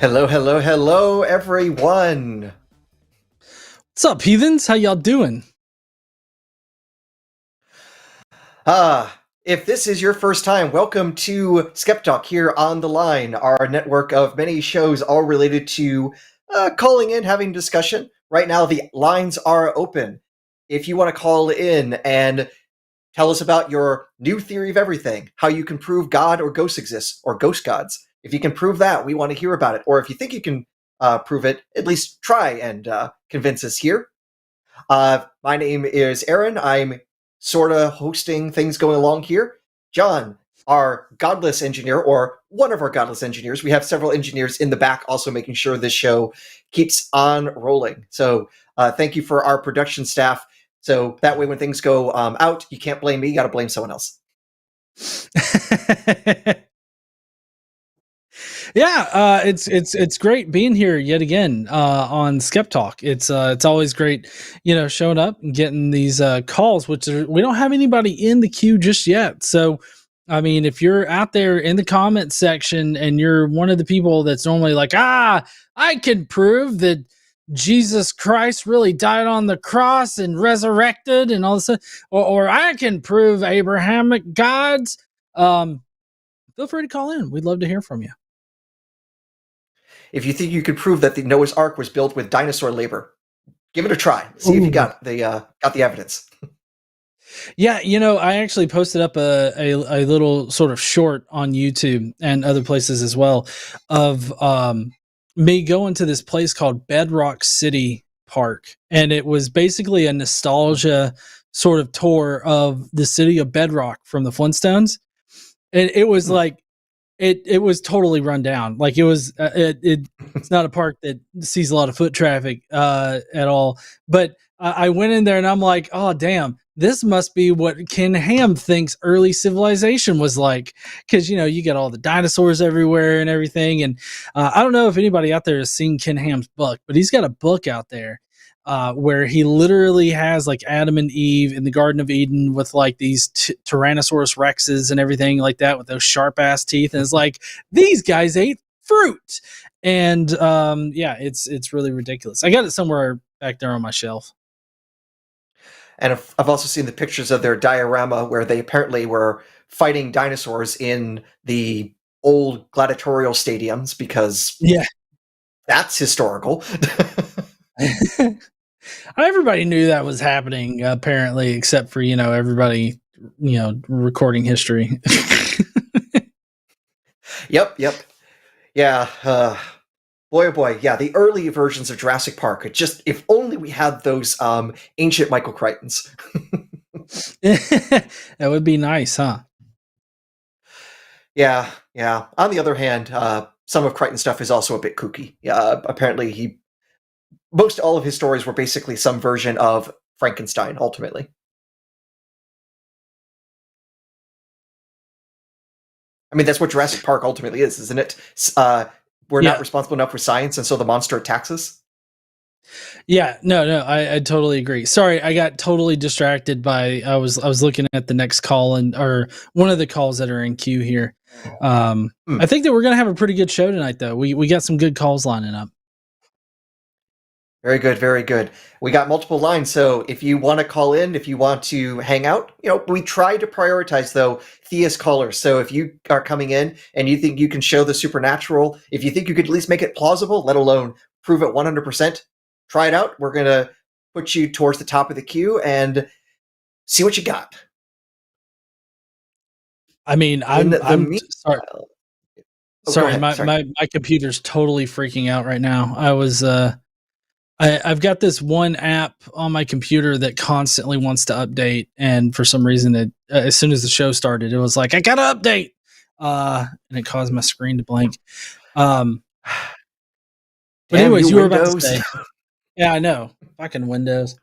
Hello, hello, hello, everyone. What's up, heathens? How y'all doing? If this is your first time, welcome to SkepTalk here on the line, our network of many shows all related to calling in, having discussion. Right now, the lines are open. If you want to call in and tell us about your new theory of everything, how you can prove God or ghosts exist, or ghost gods. If you can prove that, we want to hear about it. Or if you think you can prove it, at least try and convince us here. My name is Aaron. I'm sort of hosting things going along here. John, our godless engineer, or one of our godless engineers. We have several engineers in the back also making sure this show keeps on rolling. So thank you for our production staff. So that way when things go out, you can't blame me. You got to blame someone else. Yeah, it's great being here yet again on SkepTalk. It's always great, showing up and getting these calls. Which we don't have anybody in the queue just yet. So, I mean, if you're out there in the comment section and you're one of the people that's normally like, I can prove that Jesus Christ really died on the cross and resurrected and all this, or I can prove Abrahamic gods. Feel free to call in. We'd love to hear from you. If you think you could prove that the Noah's Ark was built with dinosaur labor, give it a try. See if you got the evidence. Yeah, I actually posted up a little sort of short on YouTube and other places as well of me going to this place called Bedrock City Park, and it was basically a nostalgia sort of tour of the city of Bedrock from the Flintstones, and it was like it was totally run down. Like it was it's not a park that sees a lot of foot traffic at all, but I went in there and I'm like, oh damn, this must be what Ken Ham thinks early civilization was like, because you get all the dinosaurs everywhere and everything. And I don't know if anybody out there has seen Ken Ham's book, but he's got a book out there where he literally has like Adam and Eve in the Garden of Eden with like these Tyrannosaurus Rexes and everything like that with those sharp ass teeth, and it's like these guys ate fruit. And yeah, it's really ridiculous. I got it somewhere back there on my shelf. And I've also seen the pictures of their diorama where they apparently were fighting dinosaurs in the old gladiatorial stadiums, because that's historical. Everybody knew that was happening, apparently, except for everybody recording history. Yep. Yeah. Boy, oh boy. Yeah, the early versions of Jurassic Park. If only we had those ancient Michael Crichtons. That would be nice, huh? Yeah. On the other hand, some of Crichton's stuff is also a bit kooky. Apparently most all of his stories were basically some version of Frankenstein, ultimately. I mean, that's what Jurassic Park ultimately is, isn't it? We're not responsible enough for science, and so the monster attacks us. Yeah, no, I totally agree. Sorry, I got totally distracted by I was looking at the next call or one of the calls that are in queue here. I think that we're gonna have a pretty good show tonight, though. We got some good calls lining up. Very good, very good. We got multiple lines, so if you want to call in, if you want to hang out, we try to prioritize, though, theist callers. So if you are coming in and you think you can show the supernatural, if you think you could at least make it plausible, let alone prove it 100%, try it out. We're going to put you towards the top of the queue and see what you got. I mean, I'm sorry. Oh, sorry, my computer's totally freaking out right now. I was I've got this one app on my computer that constantly wants to update, and for some reason, as soon as the show started, it was like, I gotta update, and it caused my screen to blank. But Damn anyways, you, you were about to Windows. say, yeah, I know, fucking Windows.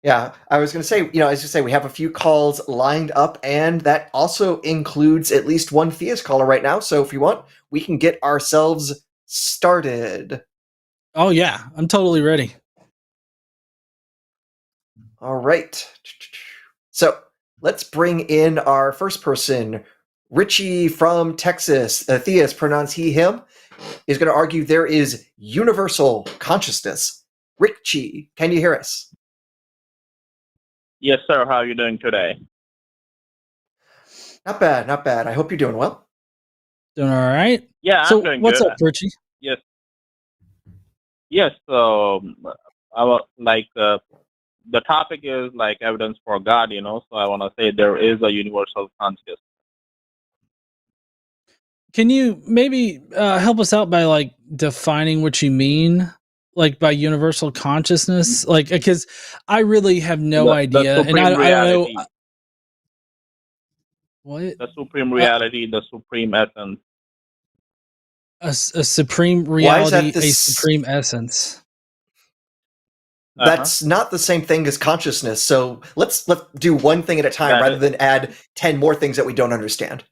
Yeah, I was going to say, as you say, we have a few calls lined up, and that also includes at least one theist caller right now. So if you want, we can get ourselves started. Oh yeah, I'm totally ready. All right. So let's bring in our first person, Richie from Texas. A theist, pronounce he, him, is going to argue there is universal consciousness. Richie, can you hear us? Yes, sir. How are you doing today? Not bad, not bad. I hope you're doing well. Doing all right. Yeah, So I'm doing what's good. up, Richie? Yes. Yes. I was like the topic is like evidence for God. So I want to say there is a universal consciousness. Can you maybe help us out by like defining what you mean, like by universal consciousness? Like, because I really have no The idea, and supreme I don't know reality, what the supreme reality, the supreme essence. a supreme Why is reality, that a this? supreme essence. That's not the same thing as consciousness. So let's do one thing at a time That rather is than add 10 more things that we don't understand.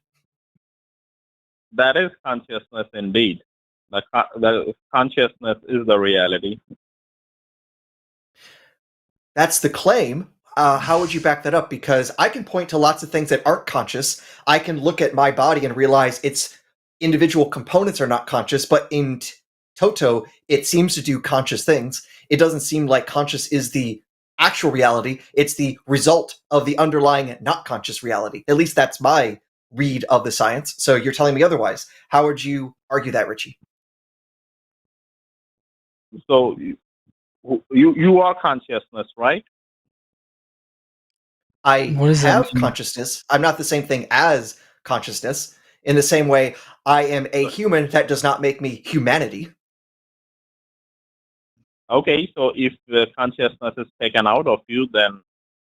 that is consciousness indeed. The consciousness is the reality. That's the claim. How would you back that up? Because I can point to lots of things that aren't conscious. I can look at my body and realize its individual components are not conscious, but in toto, it seems to do conscious things. It doesn't seem like conscious is the actual reality. It's the result of the underlying not conscious reality. At least that's my read of the science. So you're telling me otherwise. How would you argue that, Richie? So you are consciousness, right? I What does that have mean? consciousness. I'm not the same thing as consciousness. In the same way, I am a human. That does not make me humanity. Okay, so if the consciousness is taken out of you, then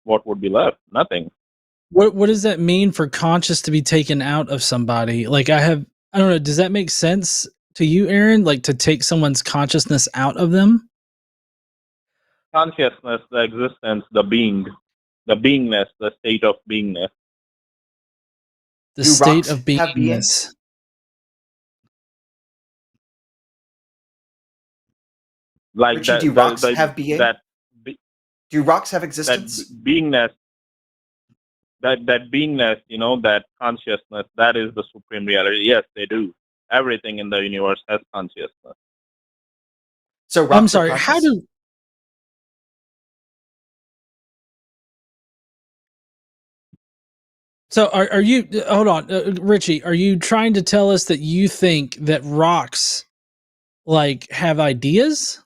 what would be left? Nothing. What does that mean for conscious to be taken out of somebody? Like I don't know. Does that make sense to you, Aaron? Like to take someone's consciousness out of them? Consciousness, the existence, the being, the beingness, the state of beingness. The Do state rocks of have being? beingness. Like Richie, do rocks have being? that be- Do rocks have that existence? beingness, that beingness, that consciousness, that is the supreme reality. Yes, they do. Everything in the universe has consciousness. So I'm rocks are sorry. conscious? So are you? Hold on, Richie. Are you trying to tell us that you think that rocks like have ideas?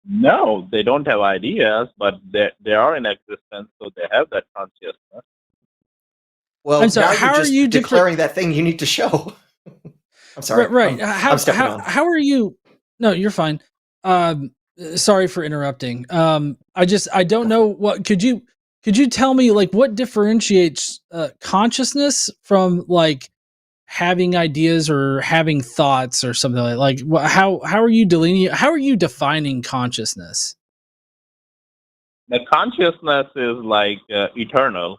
No, they don't have ideas, but they are in existence, so they have that consciousness. Well, I'm sorry. now you're How are just you different? declaring that thing you need to show. I'm sorry. Right. I'm stepping on. How are you? No, you're fine. Sorry for interrupting. I don't know what could you tell me like what differentiates consciousness from like having ideas or having thoughts or something like how are you how are you defining consciousness? The consciousness is like eternal.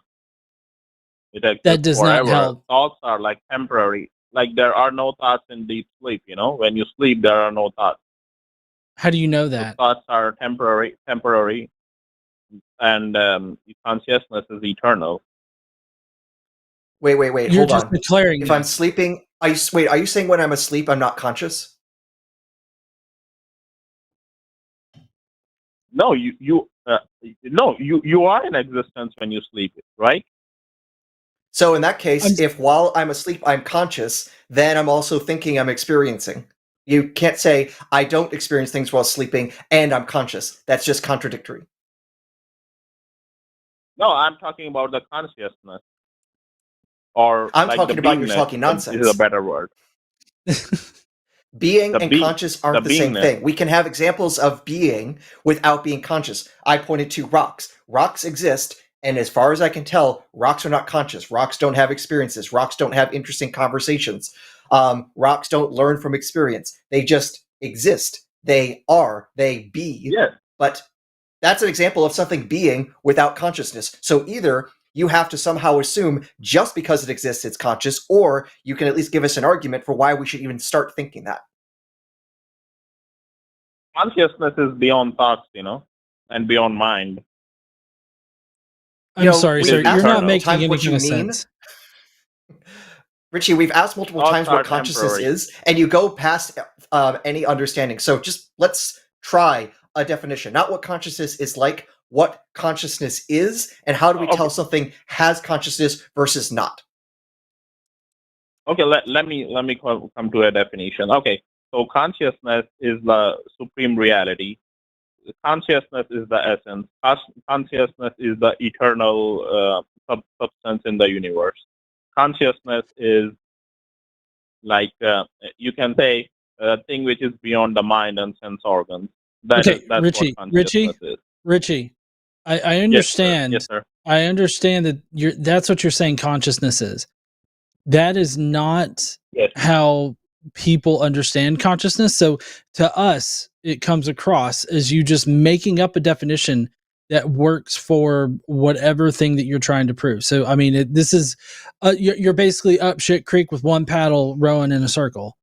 It That exists does not forever. help. Thoughts are like temporary. Like there are no thoughts in deep sleep. When you sleep, there are no thoughts. How do you know So that? thoughts are temporary, and consciousness is eternal. Wait. You're Hold just on. declaring If that. I'm sleeping, wait. Are you saying when I'm asleep, I'm not conscious? No, you are in existence when you sleep, right? So in that case, I'm if while I'm asleep I'm conscious, then I'm also thinking I'm experiencing. You can't say I don't experience things while sleeping and I'm conscious. That's just contradictory. No, I'm talking about the consciousness, or I'm like the talking about you're beingness talking is a nonsense. better word. Being and conscious aren't the same beingness. thing. We can have examples of being without being conscious. I pointed to rocks. Rocks exist, and as far as I can tell, rocks are not conscious. Rocks don't have experiences. Rocks don't have interesting conversations. Rocks don't learn from experience. They just exist. They are. They be. Yes. But that's an example of something being without consciousness. So either you have to somehow assume just because it exists, it's conscious, or you can at least give us an argument for why we should even start thinking that. Consciousness is beyond thoughts, and beyond mind. I'm sorry, sir. You're not making anything sense. Richie, we've asked multiple times what consciousness is, and you go past any understanding. So just let's try a definition. Not what consciousness is like, what consciousness is, and how do we tell something has consciousness versus not? Okay, let me come to a definition. Okay, so consciousness is the supreme reality. Consciousness is the essence. Consciousness is the eternal substance in the universe. Consciousness is like you can say a thing which is beyond the mind and sense organs. That's Richie, what consciousness is. Richie, I understand. Yes, sir. I understand that that's what you're saying consciousness is. That is not how people understand consciousness. So to us, it comes across as you just making up a definition that works for whatever thing that you're trying to prove. So, I mean, this is, you're basically up shit creek with one paddle rowing in a circle.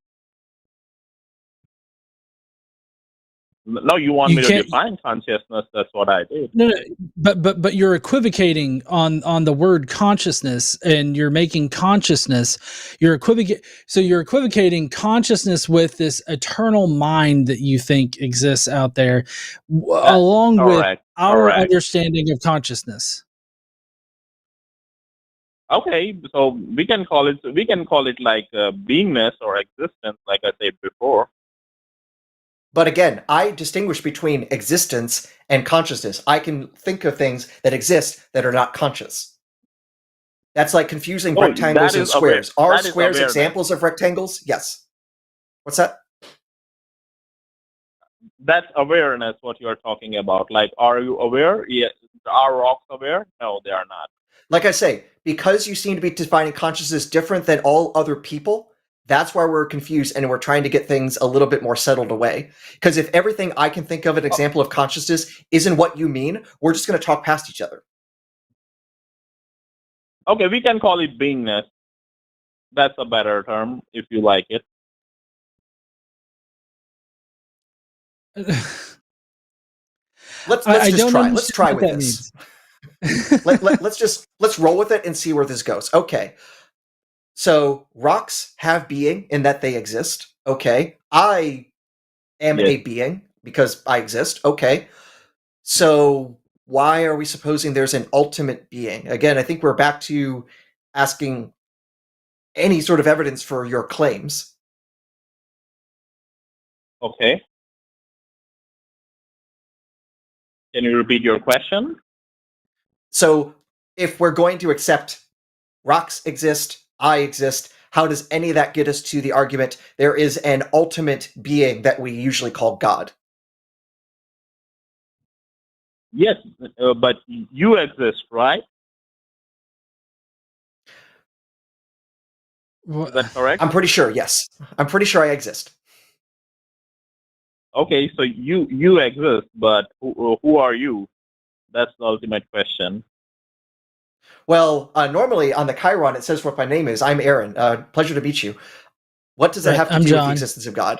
No, you want me to define consciousness? That's what I did. No, but you're equivocating on the word consciousness, and you're making consciousness. You're equivocating consciousness with this eternal mind that you think exists out there, along with our understanding of consciousness. Okay, so we can call it like beingness or existence, like I said before. But again, I distinguish between existence and consciousness. I can think of things that exist that are not conscious. That's like confusing rectangles and squares. Are squares examples of rectangles? Yes. What's that? That's awareness, what you're talking about. Like, are you aware? Yes. Are rocks aware? No, they are not. Like I say, because you seem to be defining consciousness different than all other people, that's why we're confused and we're trying to get things a little bit more settled away. Because if everything I can think of an example of consciousness isn't what you mean, we're just going to talk past each other. Okay, we can call it beingness. That's a better term, if you like it. Let's try with this. let's roll with it and see where this goes. Okay. So rocks have being in that they exist. Okay. I am a being because I exist. Okay. So why are we supposing there's an ultimate being? Again, I think we're back to asking any sort of evidence for your claims. Okay. Can you repeat your question? So if we're going to accept rocks exist, I exist, how does any of that get us to the argument there is an ultimate being that we usually call God? Yes, but you exist, right? Is that correct? I'm pretty sure, yes. I'm pretty sure I exist. Okay, so you exist, but who are you? That's the ultimate question. Well, normally on the Chiron, it says what my name is. I'm Aaron. Pleasure to meet you. What does that have to do with the existence of God?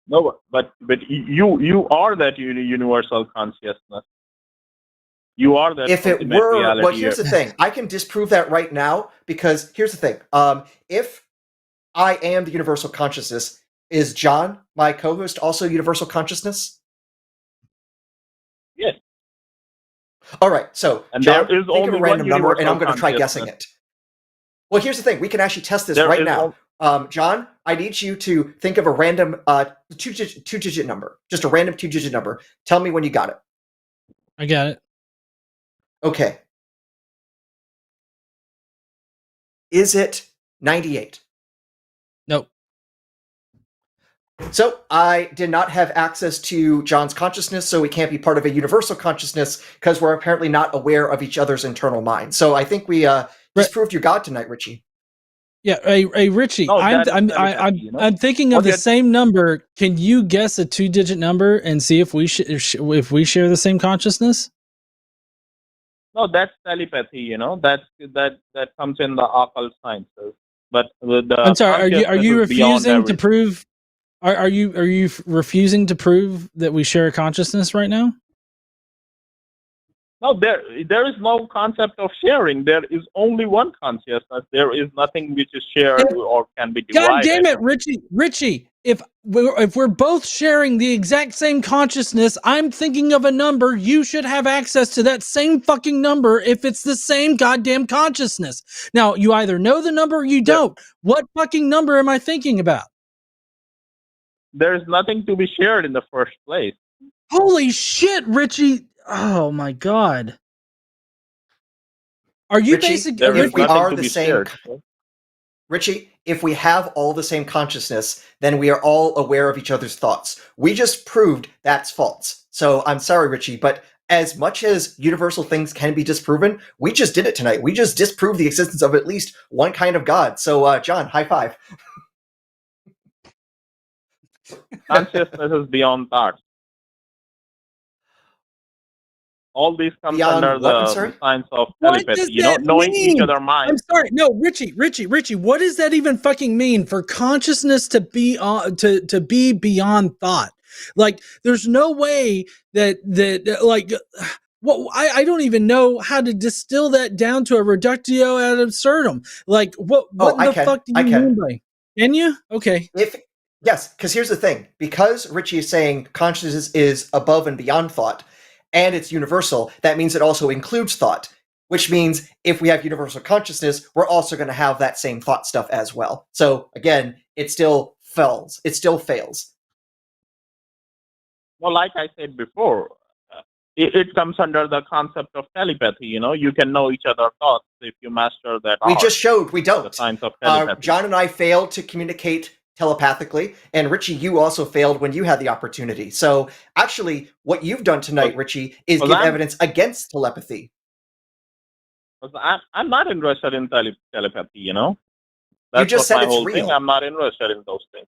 No, but you are that universal consciousness. You are that. If it were, well, here's the thing. I can disprove that right now because here's the thing. If I am the universal consciousness, is John, my co-host, also universal consciousness? Yes. All right. So, and John, there is think of a random number, and I'm going to try guessing it. Well, here's the thing. We can actually test this right now. John, I need you to think of a random two-digit number. Just a random two-digit number. Tell me when you got it. I got it. Okay. Is it 98? Nope. So I did not have access to John's consciousness, so we can't be part of a universal consciousness because we're apparently not aware of each other's internal mind. So I think we disproved your God tonight, Richie. Yeah, hey Richie, No, I'm that is I'm telepathy, I'm you know. I'm thinking of What the you're same number. Can you guess a 2-digit number and see if we if we share the same consciousness? No, that's telepathy, you know. That comes in the occult sciences. But the I'm sorry. Are consciousness you is beyond refusing to everything. prove? Are you refusing to prove that we share a consciousness right now? No, there is no concept of sharing. There is only one consciousness. There is nothing which is shared or can be God divided. damn it, Richie! If we're both sharing the exact same consciousness, I'm thinking of a number. You should have access to that same fucking number if it's the same goddamn consciousness. Now, you either know the number or you don't. What fucking number am I thinking about? There is nothing to be shared in the first place. Holy shit, Richie! Oh my god. Are you Richie, basically? There is if we nothing are to the be same, shared. Richie, if we have all the same consciousness, then we are all aware of each other's thoughts. We just proved that's false. So I'm sorry, Richie, but as much as universal things can be disproven, we just did it tonight. We just disproved the existence of at least one kind of God. So, John, high five. Consciousness is beyond thought. All these comes under Beyond what? I'm sorry? the science of What does telepathy. You know, that knowing each mean? other's I'm mind. sorry. No, Richie, what does that even fucking mean for consciousness to be to be beyond thought? Like, there's no way that like what I don't even know how to distill that down to a reductio ad absurdum. Like, what Oh, in the fuck do you mean by? Can you? Okay. Yes, because here's the thing. Because Richie is saying consciousness is above and beyond thought, and it's universal, that means it also includes thought. Which means if we have universal consciousness, we're also going to have that same thought stuff as well. So again, it still fails. It still fails. Well, like I said before, it comes under the concept of telepathy. You know, you can know each other's thoughts if you master that We art. just showed we don't. The science of telepathy. John and I failed to communicate telepathically, and Richie, you also failed when you had the opportunity. So actually, what you've done tonight, Richie, is give evidence against telepathy. I'm not interested in telepathy, you know. You That's just what said my it's whole real. thing. I'm not interested in those things.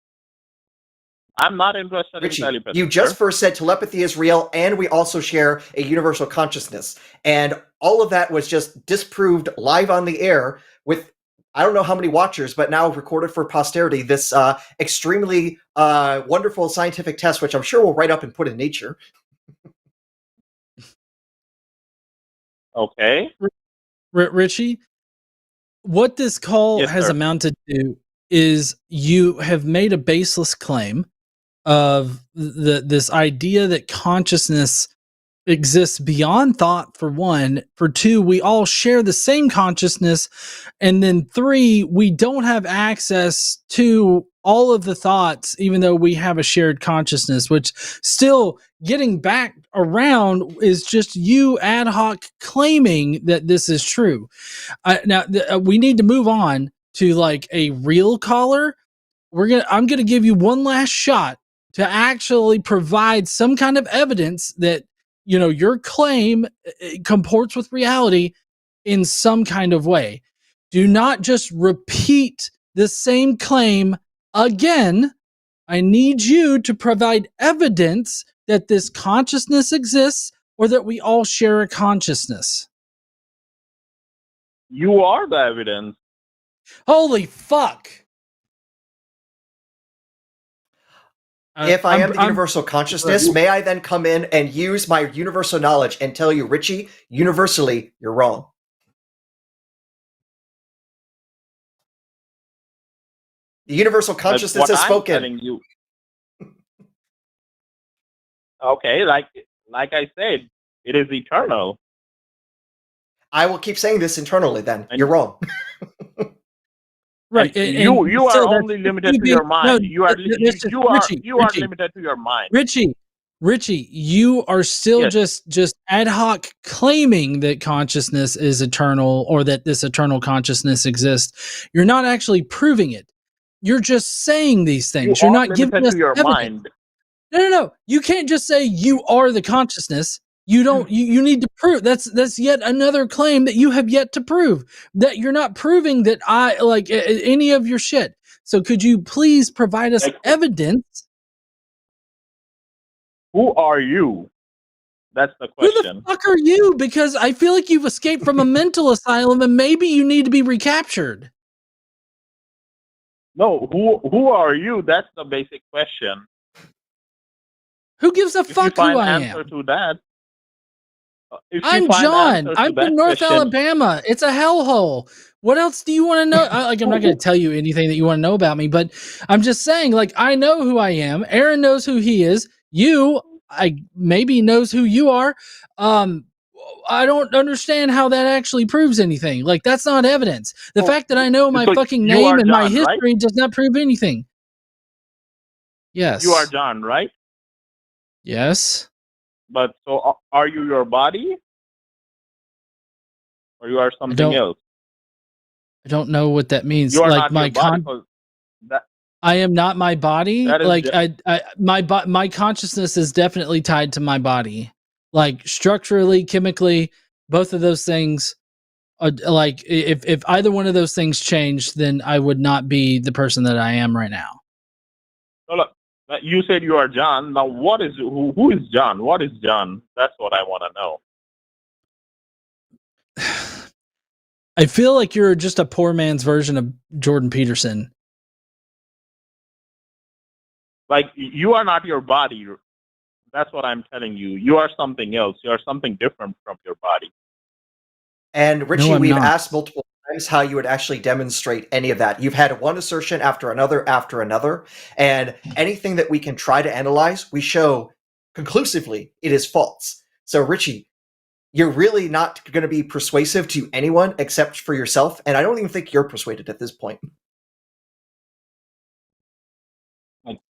I'm not interested Richie, in telepathy. you just first said telepathy is real, and we also share a universal consciousness. And all of that was just disproved live on the air with, I don't know how many watchers, but now recorded for posterity, this extremely wonderful scientific test, which I'm sure we'll write up and put in Nature. Okay. Richie, what this call Yes, has sir. amounted to is you have made a baseless claim of this idea that consciousness exists beyond thought, for one. For two, we all share the same consciousness. And then three, we don't have access to all of the thoughts, even though we have a shared consciousness, which still getting back around is just you ad hoc claiming that this is true. Now, we need to move on to like a real caller. I'm gonna give you one last shot to actually provide some kind of evidence that your claim comports with reality in some kind of way. Do not just repeat the same claim again. I need you to provide evidence that this consciousness exists or that we all share a consciousness. You are the evidence. Holy fuck. If I am the universal consciousness, may I then come in and use my universal knowledge and tell you, Richie, universally, you're wrong. The universal consciousness has spoken. I'm telling you. Okay, like I said, it is eternal. I will keep saying this internally then. You're wrong. Right. And you are only limited to your mind. You are limited to your mind. Richie, you are still just ad hoc claiming that consciousness is eternal or that this eternal consciousness exists. You're not actually proving it. You're just saying these things. You You're are not giving limited us to your evidence. mind. No. You can't just say you are the consciousness. You don't. You need to prove. That's yet another claim that you have yet to prove. That you're not proving that I like any of your shit. So could you please provide us Like, evidence? who are you? That's the Who question. the fuck are you? Because I feel like you've escaped from a mental asylum and maybe you need to be recaptured. No, who are you? That's the basic question. Who gives a If you fuck find who I answer am? to that, if you I'm find John. answer I'm to that from North question, Alabama. It's a hellhole. What else do you want to know? I'm not going to tell you anything that you want to know about me, but I'm just saying, like, I know who I am. Aaron knows who he is. You, I maybe knows who you are. I don't understand how that actually proves anything. Like, that's not evidence. The fact that I know my so fucking you name are and my John, right? history does not prove anything. Yes. You are John, right? Yes. But so are you your body? Or you are something else? I don't know what that means. You are Like not your body. I am not my body. Like my consciousness is definitely tied to my body. Like structurally, chemically, both of those things. Like if either one of those things changed, then I would not be the person that I am right now. So look, you said you are John. Now, who is John? What is John? That's what I want to know. I feel like you're just a poor man's version of Jordan Peterson. Like, you are not your body. That's what I'm telling you. You are something else. You are something different from your body. And Richie, No, I'm we've not. asked multiple times how you would actually demonstrate any of that. You've had one assertion after another, and anything that we can try to analyze, we show conclusively it is false. So, Richie, you're really not going to be persuasive to anyone except for yourself, and I don't even think you're persuaded at this point.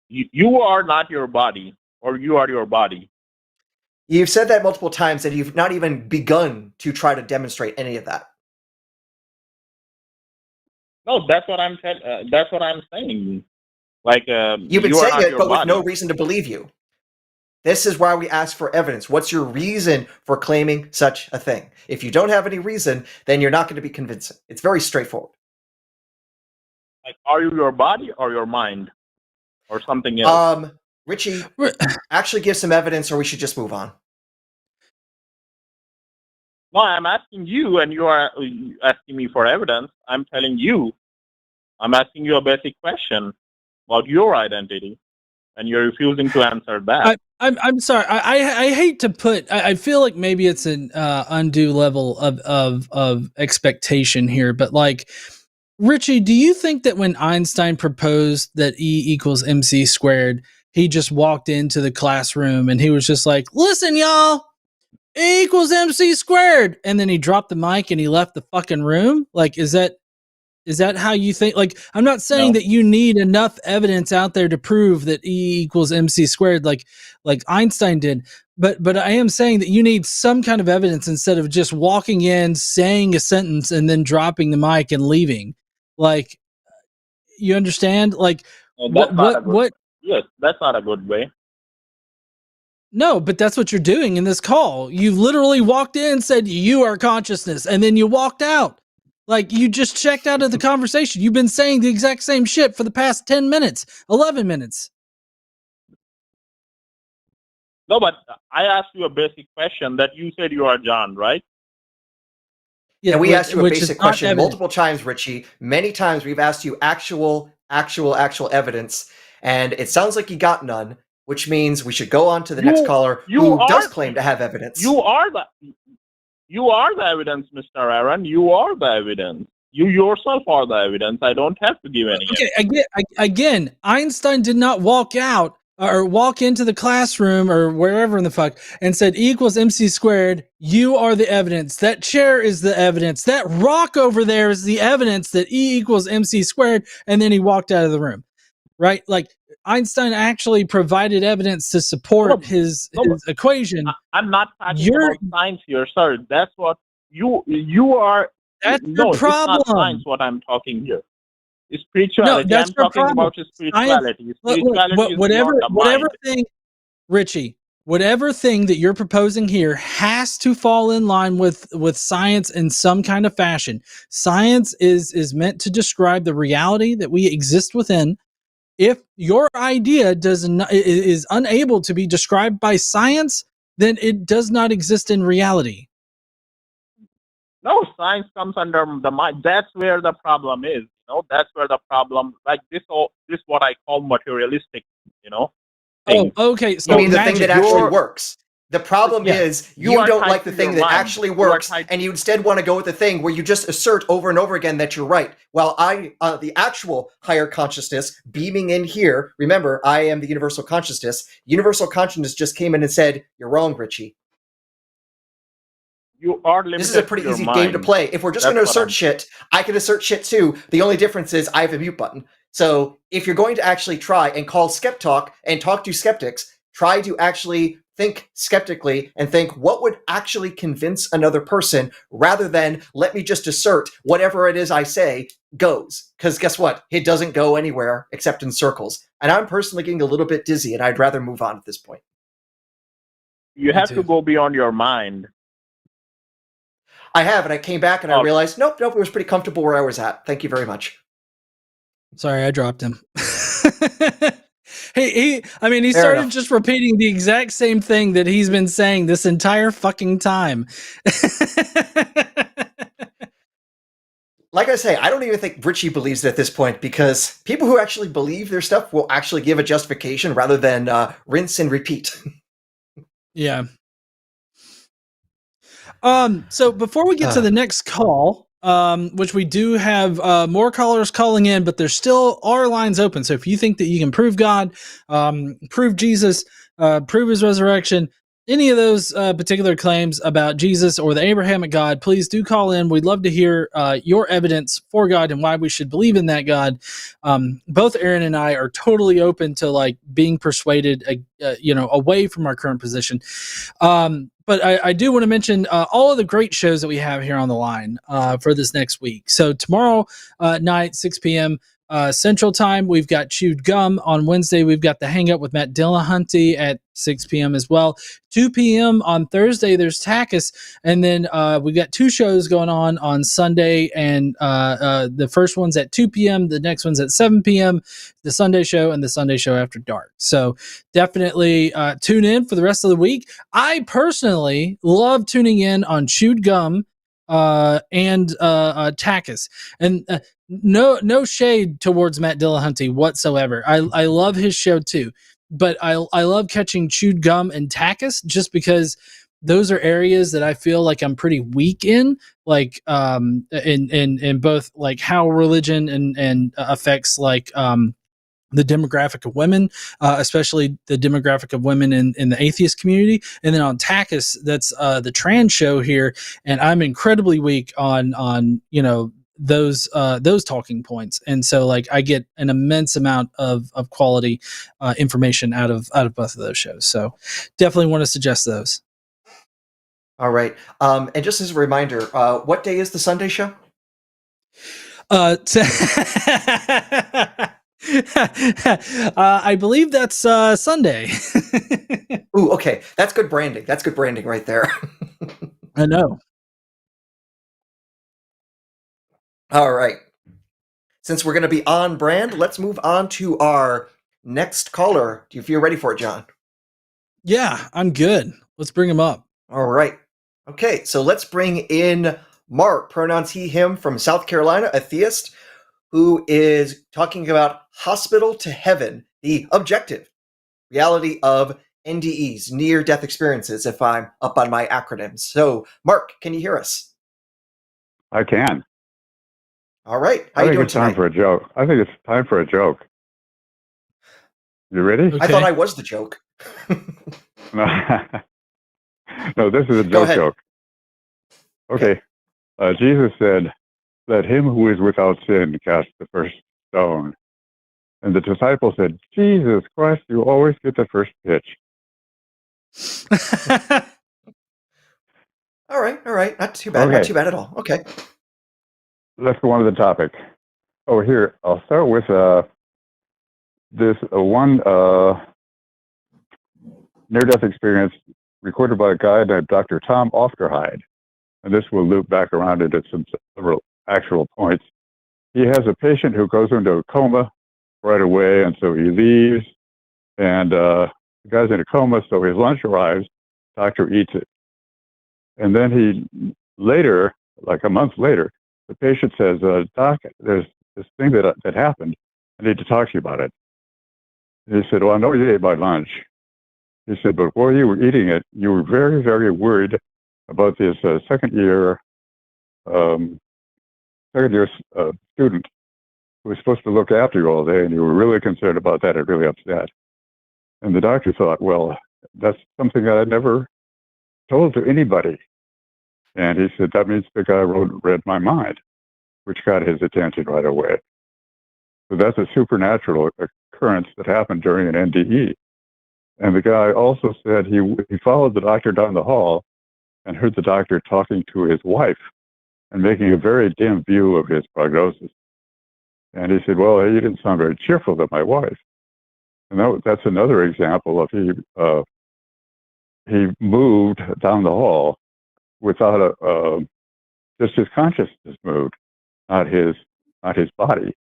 You are not your body, or you are your body. You've said that multiple times, and you've not even begun to try to demonstrate any of that. No, that's what I'm saying. Like, you've been saying it, but with no reason to believe you. This is why we ask for evidence. What's your reason for claiming such a thing? If you don't have any reason, then you're not going to be convincing. It's very straightforward. Like, are you your body or your mind? Or something else? Richie, actually give some evidence or we should just move on. No, I'm asking you and you are asking me for evidence. I'm telling you. I'm asking you a basic question about your identity. And you're refusing to answer that. I'm sorry. I hate to put. I feel like maybe it's an undue level of expectation here, but like, Richie, do you think that when Einstein proposed that E equals MC squared, he just walked into the classroom and he was just like, "Listen, y'all, E equals MC squared," and then he dropped the mic and he left the fucking room? Like, is that how you think? Like, I'm not saying that you need enough evidence out there to prove that E equals MC squared, like Einstein did. But I am saying that you need some kind of evidence instead of just walking in, saying a sentence, and then dropping the mic and leaving. Like, you understand? Like, what? Yes, that's not a good way. No, but that's what you're doing in this call. You literally walked in, said you are consciousness, and then you walked out. Like, you just checked out of the conversation. You've been saying the exact same shit for the past 10 minutes, 11 minutes. No, but I asked you a basic question that you said you are John, right? Yeah, and we asked you a basic question multiple times, Richie. Many times we've asked you actual evidence, and it sounds like you got none, which means we should go on to the next caller who does claim to have evidence. You are the evidence, Mr. Aaron. You are the evidence. You yourself are the evidence. I don't have to give any evidence. Again, Einstein did not walk out or walk into the classroom or wherever in the fuck and said E equals MC squared. You are the evidence. That chair is the evidence. That rock over there is the evidence that E equals MC squared. And then he walked out of the room, right? Like, Einstein actually provided evidence to support his equation. I'm not talking about science here, sir. That's what you are. That's the problem. It's not science what I'm talking here. Spirituality. that's I'm your talking problem. about spirituality. Spirituality is Whatever, beyond the whatever mind. thing, Richie, whatever thing that you're proposing here has to fall in line with science in some kind of fashion. Science is meant to describe the reality that we exist within. If your idea is unable to be described by science, then it does not exist in reality. No, science comes under the mind. That's where the problem is. That's where the problem. Like this what I call materialistic. Oh, Thing. okay. You So mean the thing magic. that actually works? The problem Yeah. is You you are don't tied like the to thing your that mind. actually You are works, tied- and you instead want to go with the thing where you just assert over and over again that you're right. While the actual higher consciousness beaming in here, remember, I am the universal consciousness. Universal consciousness just came in and said, "You're wrong, Richie." You are This is a limited to pretty your easy game to mind. play. If we're just going to assert shit, I can assert shit too. The only difference is I have a mute button. So if you're going to actually try and call SkepTalk and talk to skeptics, try to actually think skeptically and think what would actually convince another person rather than let me just assert whatever it is I say goes. Because guess what? It doesn't go anywhere except in circles. And I'm personally getting a little bit dizzy and I'd rather move on at this point. You have to go beyond your mind. I have, and I came back and I realized, nope, it was pretty comfortable where I was at. Thank you very much. Sorry, I dropped him. he Fair started enough. just repeating the exact same thing that he's been saying this entire fucking time. Like I say, I don't even think Richie believes it at this point because people who actually believe their stuff will actually give a justification rather than rinse and repeat. Yeah. So before we get to the next call, which we do have more callers calling in, but there still are lines open. So if you think that you can prove God, prove Jesus, prove his resurrection, any of those particular claims about Jesus or the Abrahamic God, please do call in. We'd love to hear your evidence for God and why we should believe in that God. Both Aaron and I are totally open to like being persuaded, away from our current position. But I do want to mention all of the great shows that we have here on the line for this next week. So tomorrow night, 6 p.m. Central Time, we've got Chewed Gum. On Wednesday, we've got The Hang Up with Matt Dillahunty at 6 p.m. as well. 2 p.m. on Thursday, there's TACIS. And then we've got two shows going on Sunday. And the first one's at 2 p.m. The next one's at 7 p.m. The Sunday show and the Sunday show after dark. So definitely tune in for the rest of the week. I personally love tuning in on Chewed Gum and TACIS. And no shade towards Matt Dillahunty whatsoever. I love his show too. But I love catching Chewed Gum and TACIS just because those are areas that I feel like I'm pretty weak in, like in both like how religion and affects like the demographic of women, especially the demographic of women in the atheist community. And then on TACIS, that's the trans show here. And I'm incredibly weak on those talking points. And so like I get an immense amount of quality information out of both of those shows. So definitely want to suggest those. All right. And just as a reminder, what day is the Sunday show? I believe that's Sunday. Ooh, okay. That's good branding. That's good branding right there. I know. All right. Since we're going to be on brand, let's move on to our next caller. Do you feel ready for it, John? Yeah, I'm good. Let's bring him up. All right. Okay, so let's bring in Mark, pronouns he, him, from South Carolina, a theist, who is talking about hospital to heaven, the objective reality of NDEs, near-death experiences, if I'm up on my acronyms. So, Mark, can you hear us? I can. All right. I think it's time for a joke. I think it's time for a joke. You ready? Okay. I thought I was the joke. No, this is a joke. Okay. Jesus said, "Let him who is without sin cast the first stone." And the disciples said, "Jesus Christ, you always get the first pitch." All right. Not too bad. Okay. Not too bad at all. Okay. Let's go on to the topic. Oh, here, I'll start with this one near-death experience recorded by a guy named Dr. Tom Ofterhide. And this will loop back around into several actual points. He has a patient who goes into a coma right away, and so he leaves, and the guy's in a coma, so his lunch arrives, doctor eats it. And then he later, like a month later, the patient says, Doc, there's this thing that happened. I need to talk to you about it. He said, well, I know you ate my lunch. He said, but while you were eating it, you were very, very worried about this second-year student who was supposed to look after you all day, and you were really concerned about that and really upset. And the doctor thought, well, that's something that I never told to anybody. And he said, that means the guy read my mind, which got his attention right away. So that's a supernatural occurrence that happened during an NDE. And the guy also said he followed the doctor down the hall and heard the doctor talking to his wife and making a very dim view of his prognosis. And he said, well, you didn't sound very cheerful to my wife. And that's another example of he moved down the hall without just his consciousness moved, not his body.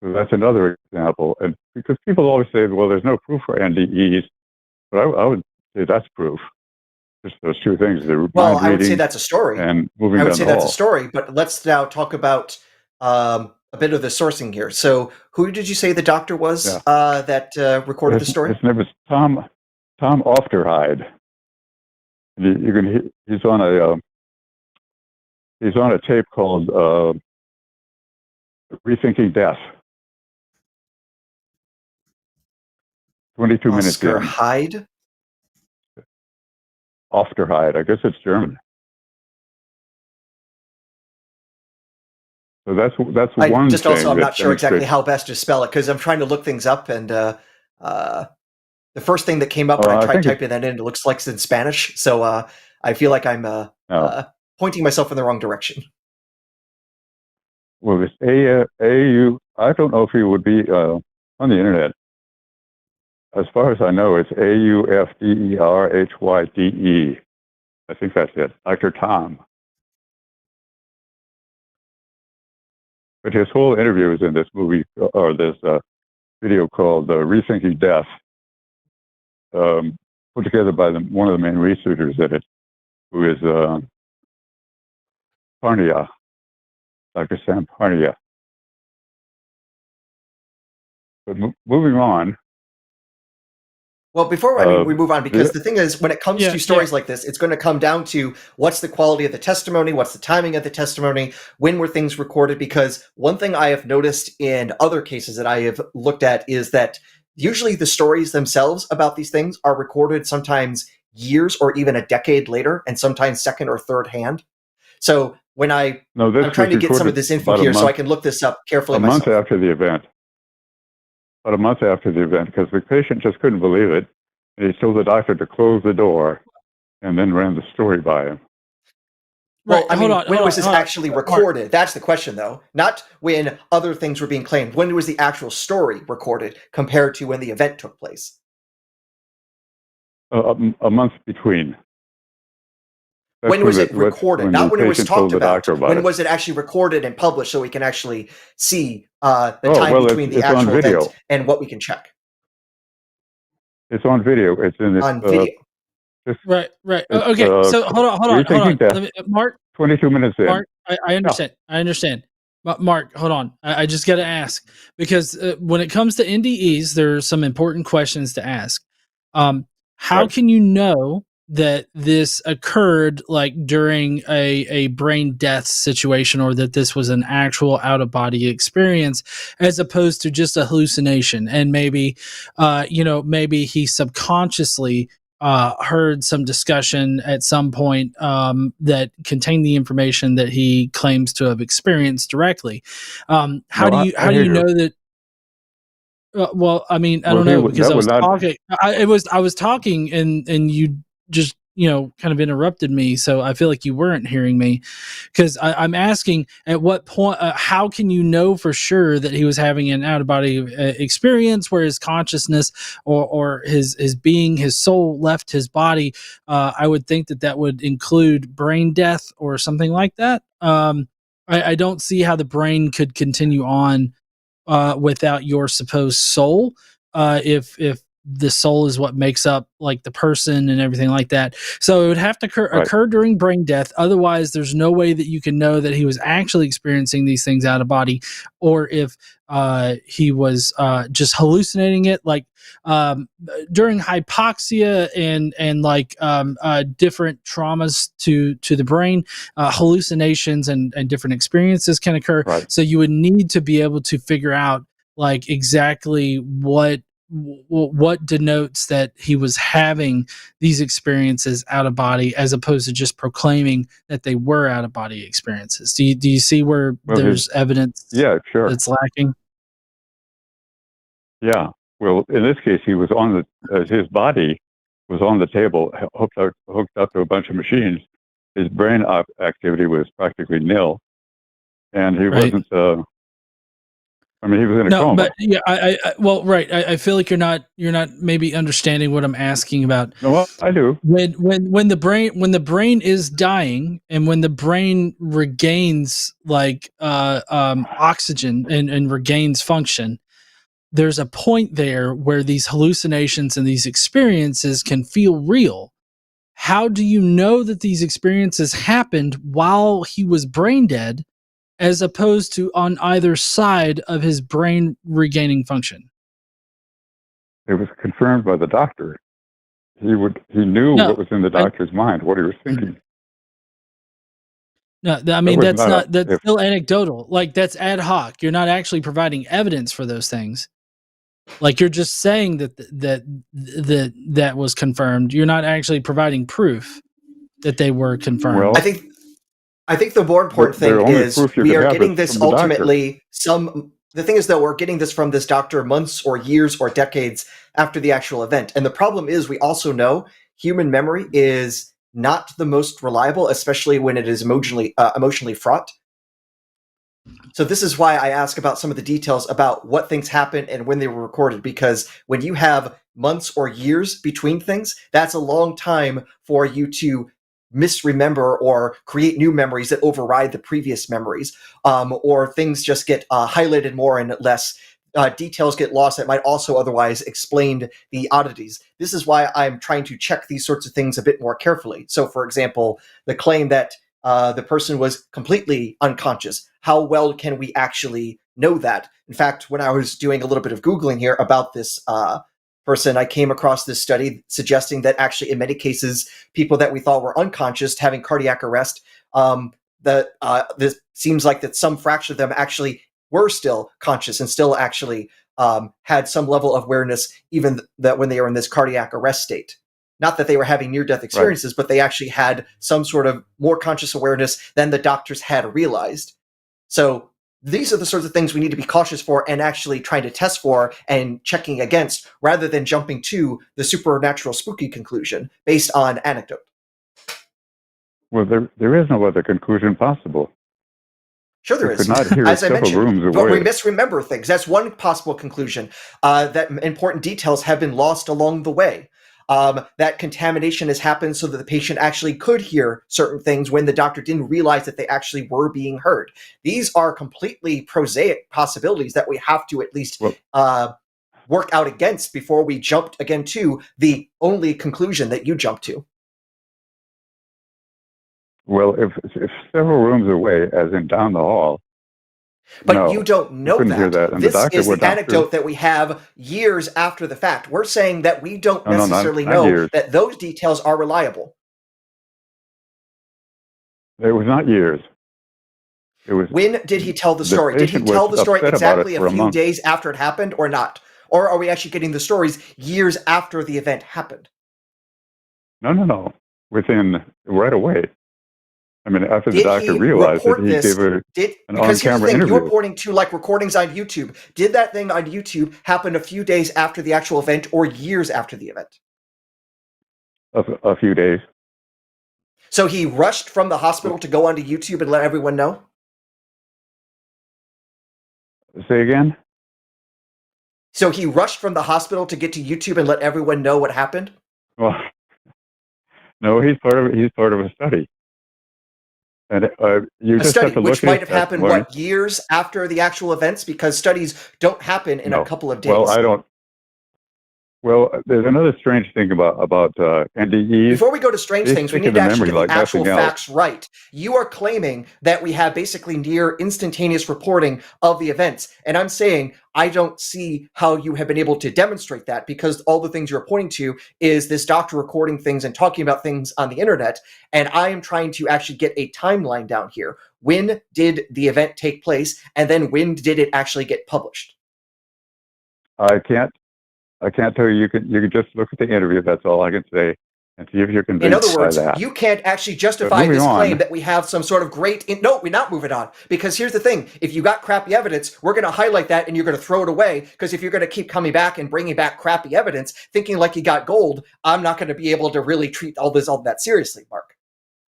So that's another example. And because people always say, well, there's no proof for NDEs, but I would say that's proof. Just those two things. Well, I would say that's a story. And moving I would down say the that's hall. a story, but let's now talk about a bit of the sourcing here. So who did you say the doctor was that recorded the story? His name was Tom Ofterhide. He's on a tape called Rethinking Death. 22 minutes in. Hyde? Ofterhide. I guess it's German. So that's one just thing. Also, I'm not sure exactly how best to spell it because I'm trying to look things up, and the first thing that came up when I tried typing that in, it looks like it's in Spanish. So I feel like I'm pointing myself in the wrong direction. Well, it's AU. I don't know if he would be on the internet. As far as I know, it's AUFDERHYDE. I think that's it. Dr. Tom. But his whole interview is in this movie or this video called Rethinking Death, put together by one of the main researchers in it, who is Parnia, Dr. Sam Parnia. But moving on. Well, before we move on, because the thing is, when it comes to stories like this, it's going to come down to what's the quality of the testimony, what's the timing of the testimony, when were things recorded, because one thing I have noticed in other cases that I have looked at is that usually the stories themselves about these things are recorded sometimes years or even a decade later, and sometimes second or third hand. So when I'm trying to get some of this info here so I can look this up carefully myself. A month after the event. About a month after the event, because the patient just couldn't believe it. And he told the doctor to close the door and then ran the story by him. Well, I mean, when was this actually recorded? That's the question, though. Not when other things were being claimed. When was the actual story recorded compared to when the event took place? A month between. When was it recorded? Not when it was talked about. When was it actually recorded and published so we can actually see the time between the actual event and what we can check? It's on video. It's in this. On video. Right. Okay. So hold on. Mark. 22 minutes in. Mark, I understand. I understand. But Mark, hold on. I just got to ask because when it comes to NDEs, there are some important questions to ask. How can you know that this occurred like during a brain death situation, or that this was an actual out of body experience as opposed to just a hallucination? And maybe, maybe he subconsciously heard some discussion at some point that contained the information that he claims to have experienced directly. How do you know that? Well, I mean, I don't know, because I was talking. I was talking, and you just kind of interrupted me, so I feel like you weren't hearing me, because I'm asking at what point, how can you know for sure that he was having an out of body experience where his consciousness or his being, his soul left his body? I would think that would include brain death or something like that. I don't see how the brain could continue on without your supposed soul, if the soul is what makes up like the person and everything like that. So it would have to occur during brain death. Otherwise, there's no way that you can know that he was actually experiencing these things out of body, or if he was just hallucinating it, like during hypoxia and like different traumas to the brain. Hallucinations and different experiences can occur. Right. So you would need to be able to figure out like exactly what denotes that he was having these experiences out of body, as opposed to just proclaiming that they were out of body experiences. Do you see where there's evidence? Yeah, sure. That's lacking. Yeah. Well, in this case, he was on his body was on the table, hooked up to a bunch of machines. His brain activity was practically nil, and he wasn't. I mean, he was in a coma. But yeah, I feel like you're not maybe understanding what I'm asking about. No, I do. When the brain is dying, and when the brain regains like oxygen and regains function, there's a point there where these hallucinations and these experiences can feel real. How do you know that these experiences happened while he was brain dead, as opposed to on either side of his brain regaining function? It was confirmed by the doctor. He knew what was in the doctor's mind, what he was thinking. No, I mean that's still anecdotal. Like, that's ad hoc. You're not actually providing evidence for those things. Like, you're just saying that was confirmed. You're not actually providing proof that they were confirmed. Well, I think the more important thing is we are getting this ultimately the thing is that we're getting this from this doctor months or years or decades after the actual event. And the problem is we also know human memory is not the most reliable, especially when it is emotionally fraught. So this is why I ask about some of the details about what things happened and when they were recorded, because when you have months or years between things, that's a long time for you to misremember or create new memories that override the previous memories, or things just get highlighted more and less. Details get lost that might also otherwise explain the oddities. This is why I'm trying to check these sorts of things a bit more carefully. So, for example, the claim that the person was completely unconscious. How well can we actually know that? In fact, when I was doing a little bit of Googling here about this person, I came across this study suggesting that actually in many cases, people that we thought were unconscious having cardiac arrest, this seems like that some fraction of them actually were still conscious and still actually had some level of awareness, even that when they were in this cardiac arrest state. Not that they were having near-death experiences, but they actually had some sort of more conscious awareness than the doctors had realized. So these are the sorts of things we need to be cautious for and actually trying to test for and checking against, rather than jumping to the supernatural spooky conclusion based on anecdote. Well, there is no other conclusion possible. Sure there is. As I mentioned, but we misremember things. That's one possible conclusion, that important details have been lost along the way. That contamination has happened so that the patient actually could hear certain things when the doctor didn't realize that they actually were being heard. These are completely prosaic possibilities that we have to at least work out against before we jump again to the only conclusion that you jump to. Well, if several rooms away, as in down the hall. But you don't know that. This is the anecdote that we have years after the fact. We're saying that we don't necessarily know that those details are reliable. It was not years. It was. When did he tell the story? Did he tell the story exactly a few days after it happened or not? Or are we actually getting the stories years after the event happened? No. Within right away. I mean, after the doctor realized that he gave an on-camera interview. You're pointing to like recordings on YouTube. Did that thing on YouTube happen a few days after the actual event or years after the event? A few days. So he rushed from the hospital to go onto YouTube and let everyone know? Say again? So he rushed from the hospital to get to YouTube and let everyone know what happened? Well, no, he's part of a study. And you just have to look which at might have happened, testimony. what, years after the actual events? Because studies don't happen in a couple of days. Well, I don't. Well, there's another strange thing about NDEs. Before we go to strange They things, we stick need in to the actually memory get the like actual nothing else. facts right. You are claiming that we have basically near instantaneous reporting of the events. And I'm saying I don't see how you have been able to demonstrate that, because all the things you're pointing to is this doctor recording things and talking about things on the internet. And I am trying to actually get a timeline down here. When did the event take place? And then when did it actually get published? I can't tell you. You can just look at the interview. That's all I can say, and see if you're convinced In other words, by that. you can't actually justify this on. claim that we have some sort of great... No, we're not moving on. Because here's the thing. If you got crappy evidence, we're going to highlight that and you're going to throw it away. Because if you're going to keep coming back and bringing back crappy evidence, thinking like you got gold, I'm not going to be able to really treat all that seriously, Mark.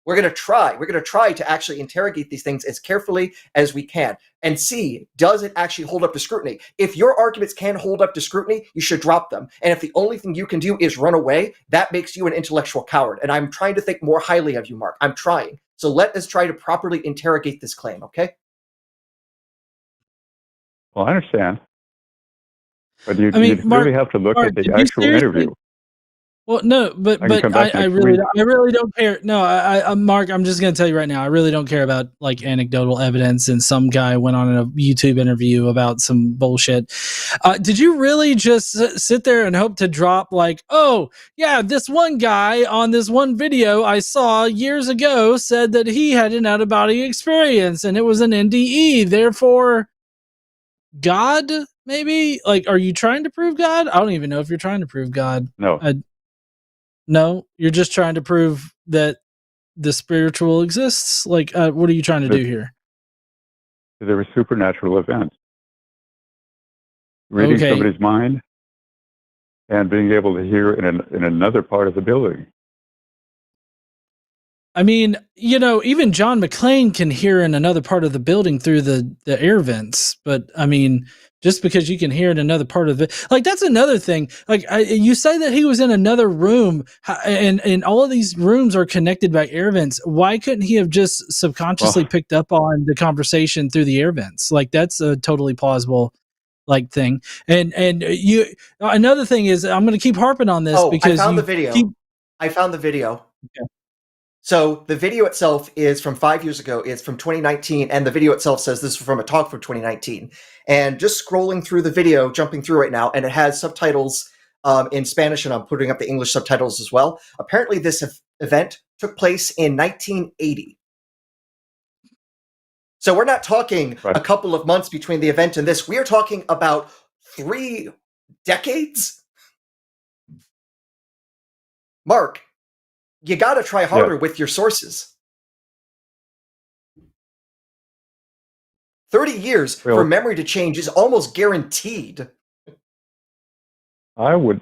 We're going to try to actually interrogate these things as carefully as we can and see, does it actually hold up to scrutiny? If your arguments can hold up to scrutiny, you should drop them. And if the only thing you can do is run away, that makes you an intellectual coward. And I'm trying to think more highly of you, Mark. I'm trying. So let us try to properly interrogate this claim, okay? Well, I understand. But you Mark, really have to look Mark, at the actual interview. Well, no, but I really don't care. No, Mark, I'm just going to tell you right now, I really don't care about like anecdotal evidence. And some guy went on a YouTube interview about some bullshit. Did you really just sit there and hope to drop like, oh yeah, this one guy on this one video I saw years ago said that he had an out of body experience and it was an NDE. Therefore, God, maybe? Like, are you trying to prove God? I don't even know if you're trying to prove God. No. No, you're just trying to prove that the spiritual exists. Like, what are you trying to do here? There were supernatural events. Reading somebody's mind and being able to hear in another part of the building. I mean, even John McClane can hear in another part of the building through the air vents. But I mean, just because you can hear in another part of it, like that's another thing. Like you say that he was in another room, and all of these rooms are connected by air vents. Why couldn't he have just subconsciously picked up on the conversation through the air vents? Like that's a totally plausible like thing. And you another thing is I'm going to keep harping on this because I found the video. I found the video. Okay. So the video itself is from 5 years ago. It's from 2019, and the video itself says this is from a talk from 2019. And just scrolling through the video, jumping through right now, and it has subtitles in Spanish, and I'm putting up the English subtitles as well. Apparently, this event took place in 1980. So we're not talking a couple of months between the event and this. We are talking about 3 decades. Mark, you got to try harder with your sources. 30 years for memory to change is almost guaranteed. I would.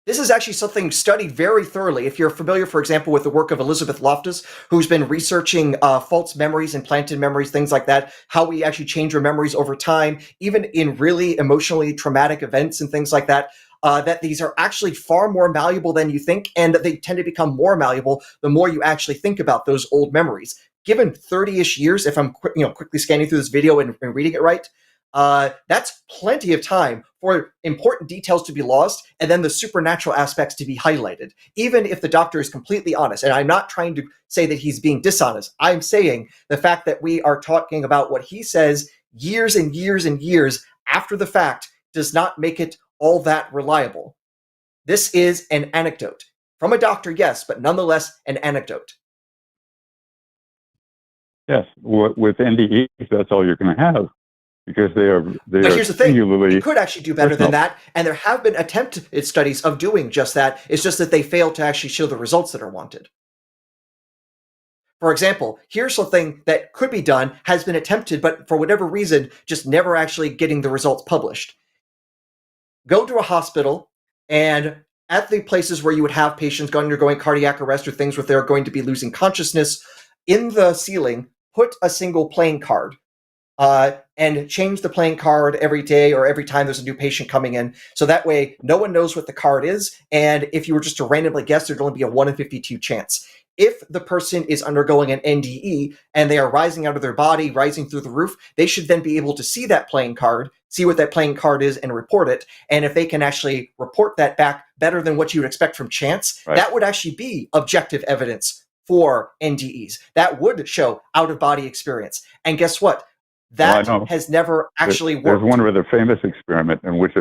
This is actually something studied very thoroughly. If you're familiar, for example, with the work of Elizabeth Loftus, who's been researching false memories, implanted memories, things like that, how we actually change our memories over time, even in really emotionally traumatic events and things like that, that these are actually far more malleable than you think, and that they tend to become more malleable the more you actually think about those old memories. Given 30-ish years, if I'm quickly scanning through this video and reading it right, that's plenty of time for important details to be lost and then the supernatural aspects to be highlighted, even if the doctor is completely honest. And I'm not trying to say that he's being dishonest. I'm saying the fact that we are talking about what he says years and years and years after the fact does not make it all that reliable. This is an anecdote. From a doctor, yes, but nonetheless an anecdote. Yes, with NDEs, that's all you're going to have. Because they are but here's the thing, singularly you could actually do better than that, and there have been attempted studies of doing just that. It's just that they fail to actually show the results that are wanted. For example, here's something that could be done, has been attempted, but for whatever reason, just never actually getting the results published. Go to a hospital and at the places where you would have patients undergoing cardiac arrest or things where they're going to be losing consciousness, in the ceiling, put a single playing card. And change the playing card every day or every time there's a new patient coming in. So that way, no one knows what the card is. And if you were just to randomly guess, there'd only be a 1 in 52 chance. If the person is undergoing an NDE and they are rising out of their body, rising through the roof, they should then be able to see that playing card, see what that playing card is, and report it. And if they can actually report that back better than what you would expect from chance, that would actually be objective evidence for NDEs. That would show out-of-body experience. And guess what? That has never actually worked. There's one rather famous experiment in which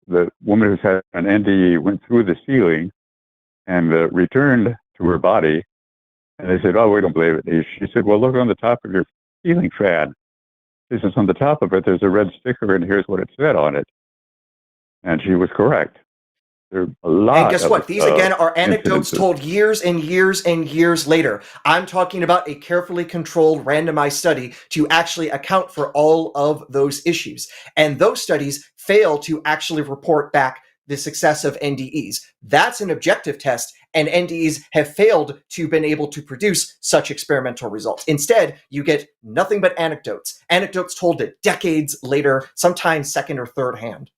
the woman who's had an NDE went through the ceiling and returned to her body. And they said, "Oh, we don't believe it." She said, "Well, look on the top of your ceiling fan." She says, "On the top of it, there's a red sticker, and here's what it said on it." And she was correct. There are a lot. And guess what? These again are anecdotes told years and years and years later. I'm talking about a carefully controlled, randomized study to actually account for all of those issues. And those studies fail to actually report back the success of NDEs. That's an objective test, and NDEs have failed to been able to produce such experimental results. Instead, you get nothing but anecdotes. Anecdotes told it decades later, sometimes second or third hand.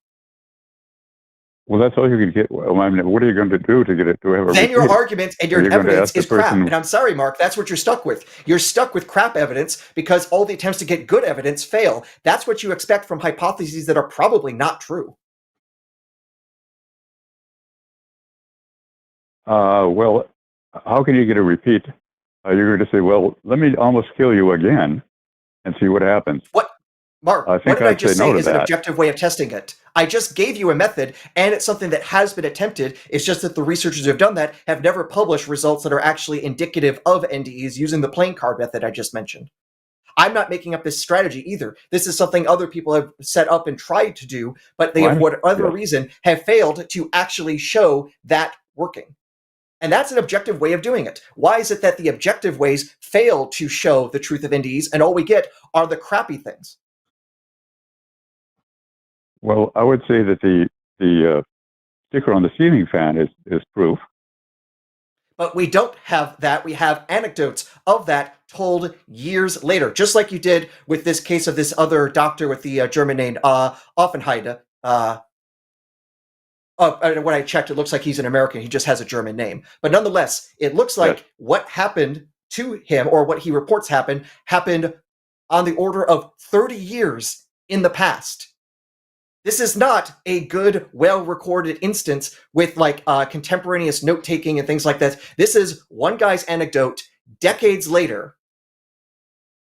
Well, that's all you can get. Well, I mean, what are you going to do to get it to ever? Then your argument and your evidence is crap. And I'm sorry, Mark, that's what you're stuck with. You're stuck with crap evidence because all the attempts to get good evidence fail. That's what you expect from hypotheses that are probably not true. Well, how can you get a repeat? You're going to say, "Well, let me almost kill you again and see what happens." What? Mark, what did I just say is an objective way of testing it? I just gave you a method, and it's something that has been attempted. It's just that the researchers who have done that have never published results that are actually indicative of NDEs using the playing card method I just mentioned. I'm not making up this strategy either. This is something other people have set up and tried to do, but they, for whatever reason, have failed to actually show that working. And that's an objective way of doing it. Why is it that the objective ways fail to show the truth of NDEs, and all we get are the crappy things? Well, I would say that the sticker on the ceiling fan is proof. But we don't have that. We have anecdotes of that told years later, just like you did with this case of this other doctor with the German name Offenheide. When I checked, it looks like he's an American. He just has a German name. But nonetheless, it looks like what happened to him, or what he reports happened on the order of 30 years in the past. This is not a good, well-recorded instance with contemporaneous note-taking and things like that. This is one guy's anecdote decades later.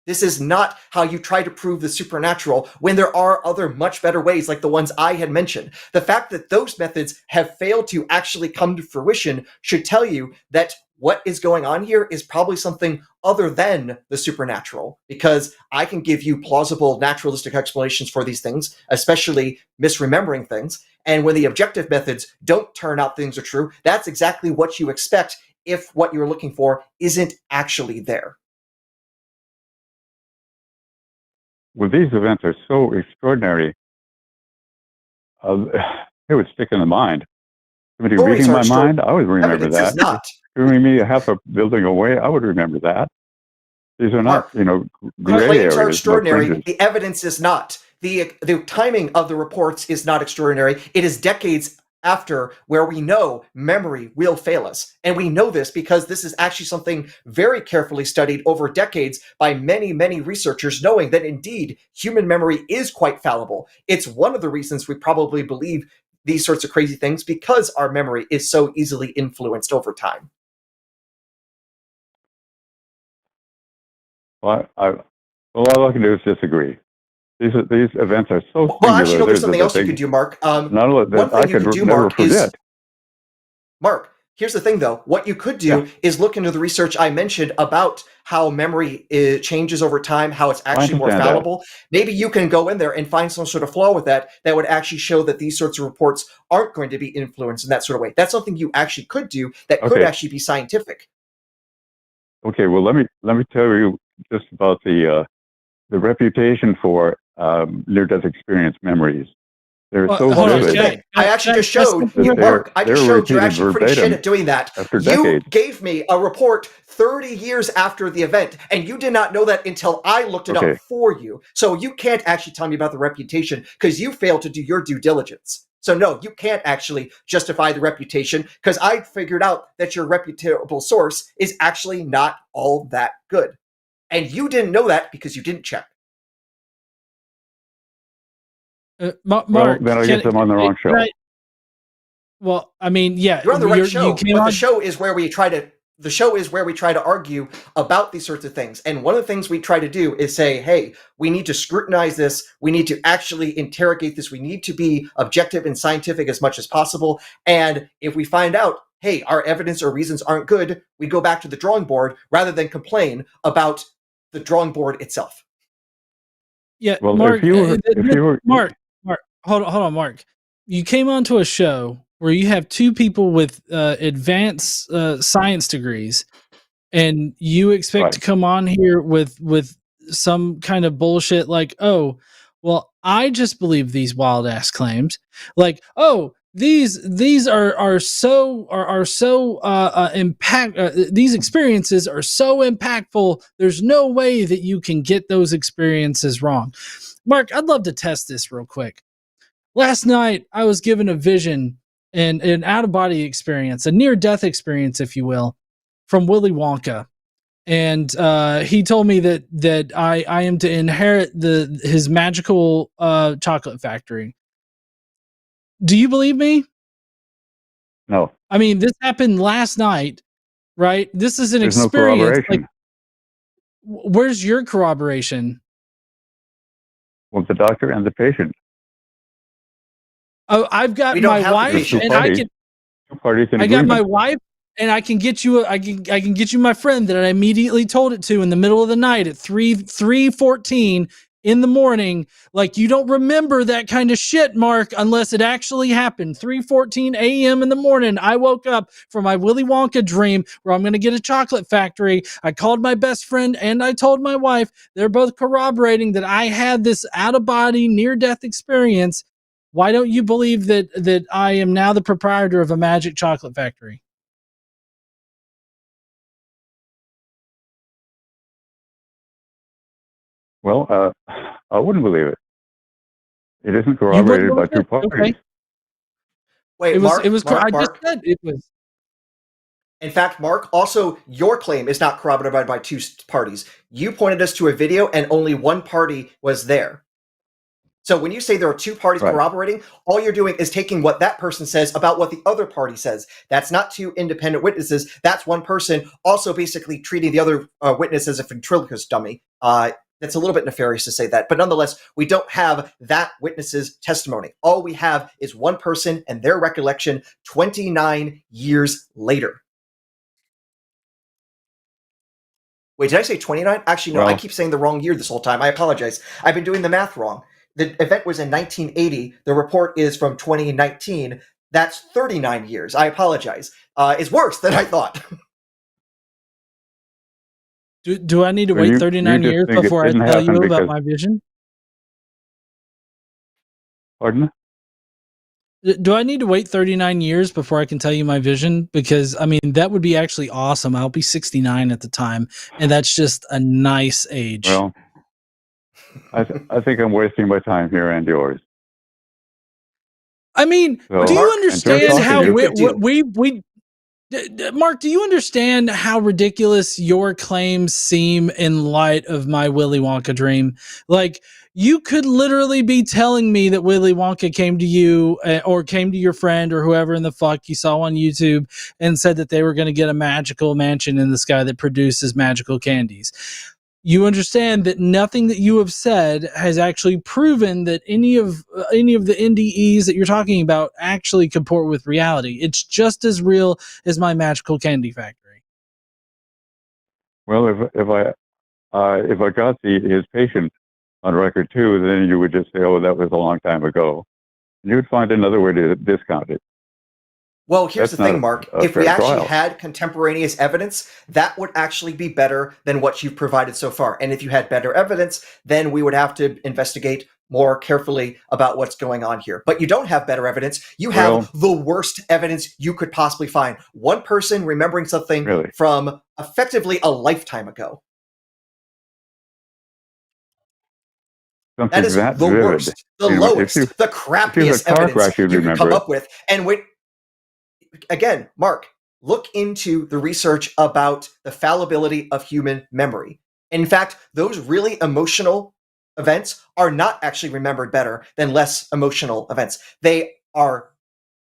This is not how you try to prove the supernatural when there are other much better ways like the ones I had mentioned. The fact that those methods have failed to actually come to fruition should tell you that what is going on here is probably something other than the supernatural, because I can give you plausible naturalistic explanations for these things, especially misremembering things. And when the objective methods don't turn out things are true, that's exactly what you expect if what you're looking for isn't actually there. Well, these events are so extraordinary. It would stick in the mind. Somebody reading my mind, I would remember that. Is not. Doing me a half a building away, I would remember that. These are not, gray areas. Are extraordinary. The evidence is not. The timing of the reports is not extraordinary. It is decades after where we know memory will fail us. And we know this because this is actually something very carefully studied over decades by many, many researchers, knowing that indeed human memory is quite fallible. It's one of the reasons we probably believe these sorts of crazy things, because our memory is so easily influenced over time. Well, all I can do is disagree. These events are so singular. Well, actually, there's something else you could do, Mark. One thing you could do, Mark, is... Mark, here's the thing, though. What you could do is look into the research I mentioned about how memory changes over time, how it's actually more fallible. Maybe you can go in there and find some sort of flaw with that would actually show that these sorts of reports aren't going to be influenced in that sort of way. That's something you actually could do that could actually be scientific. Okay, well, let me tell you just about the reputation for near-death experience memories. They're Well, so hold on, vivid. I actually just showed That you, Mark. I just they're showed you're actually pretty shit verbatim at doing that. after You decades. gave me a report 30 years after the event, and you did not know that until I looked it up for you. So you can't actually tell me about the reputation because you failed to do your due diligence. So no, you can't actually justify the reputation because I figured out that your reputable source is actually not all that good. And you didn't know that because you didn't check. Mark, well, then I guess I'm on the wrong show. Well, I mean, yeah, you're on the right show, but the show is where we try to argue about these sorts of things. And one of the things we try to do is say, hey, we need to scrutinize this. We need to actually interrogate this. We need to be objective and scientific as much as possible. And if we find out, hey, our evidence or reasons aren't good, we go back to the drawing board rather than complain about the drawing board itself. Yeah, well, Mark, Mark, hold on, Mark. You came onto a show where you have two people with advanced science degrees, and you expect to come on here with some kind of bullshit like, oh, well, I just believe these wild ass claims, like, oh, these are so impact. These experiences are so impactful. There's no way that you can get those experiences wrong. Mark, I'd love to test this real quick. Last night, I was given a vision and an out-of-body experience, a near-death experience, if you will, from Willy Wonka. And he told me that I am to inherit his magical chocolate factory. Do you believe me? No. I mean, this happened last night, right? This is an There's experience. No corroboration. Like, where's your corroboration? Well, the doctor and the patient. Oh, I've got my wife, and I got my wife, and I can get you. I can get you my friend that I immediately told it to in the middle of the night at 3:14 in the morning. Like, you don't remember that kind of shit, Mark, unless it actually happened. 3:14 a.m. in the morning, I woke up from my Willy Wonka dream where I'm going to get a chocolate factory. I called my best friend and I told my wife. They're both corroborating that I had this out-of-body, near-death experience. Why don't you believe that I am now the proprietor of a magic chocolate factory? Well, I wouldn't believe it. It isn't corroborated by two parties. Okay. Wait, Mark, I Mark. just said it was. In fact, Mark, also your claim is not corroborated by two parties. You pointed us to a video and only one party was there. So when you say there are two parties corroborating, all you're doing is taking what that person says about what the other party says. That's not two independent witnesses. That's one person also basically treating the other witness as a ventriloquist dummy. That's a little bit nefarious to say that, but nonetheless, we don't have that witness's testimony. All we have is one person and their recollection 29 years later. Wait, did I say 29? Actually, no, I keep saying the wrong year this whole time. I apologize. I've been doing the math wrong. The event was in 1980. The report is from 2019. That's 39 years. I apologize. It's worse than I thought. Do I need to wait 39 years before I tell you about my vision? Pardon? Do I need to wait 39 years before I can tell you my vision? Because, I mean, that would be actually awesome. I'll be 69 at the time, and that's just a nice age. Well, I think I'm wasting my time here and yours. I mean, do you understand how Mark, do you understand how ridiculous your claims seem in light of my Willy Wonka dream? Like, you could literally be telling me that Willy Wonka came to you or came to your friend or whoever in the fuck you saw on YouTube and said that they were going to get a magical mansion in the sky that produces magical candies. You understand that nothing that you have said has actually proven that any of the NDEs that you're talking about actually comport with reality. It's just as real as my magical candy factory. Well, if I got his patient on record too, then you would just say, "Oh, that was a long time ago." And you would find another way to discount it. Well, here's the thing, Mark. If we actually had contemporaneous evidence, that would actually be better than what you've provided so far. And if you had better evidence, then we would have to investigate more carefully about what's going on here. But you don't have better evidence. You have the worst evidence you could possibly find. One person remembering something from effectively a lifetime ago. Something that is that the vivid. worst, the lowest, the crappiest evidence you could come up with. And again, Mark, look into the research about the fallibility of human memory. In fact, those really emotional events are not actually remembered better than less emotional events. They are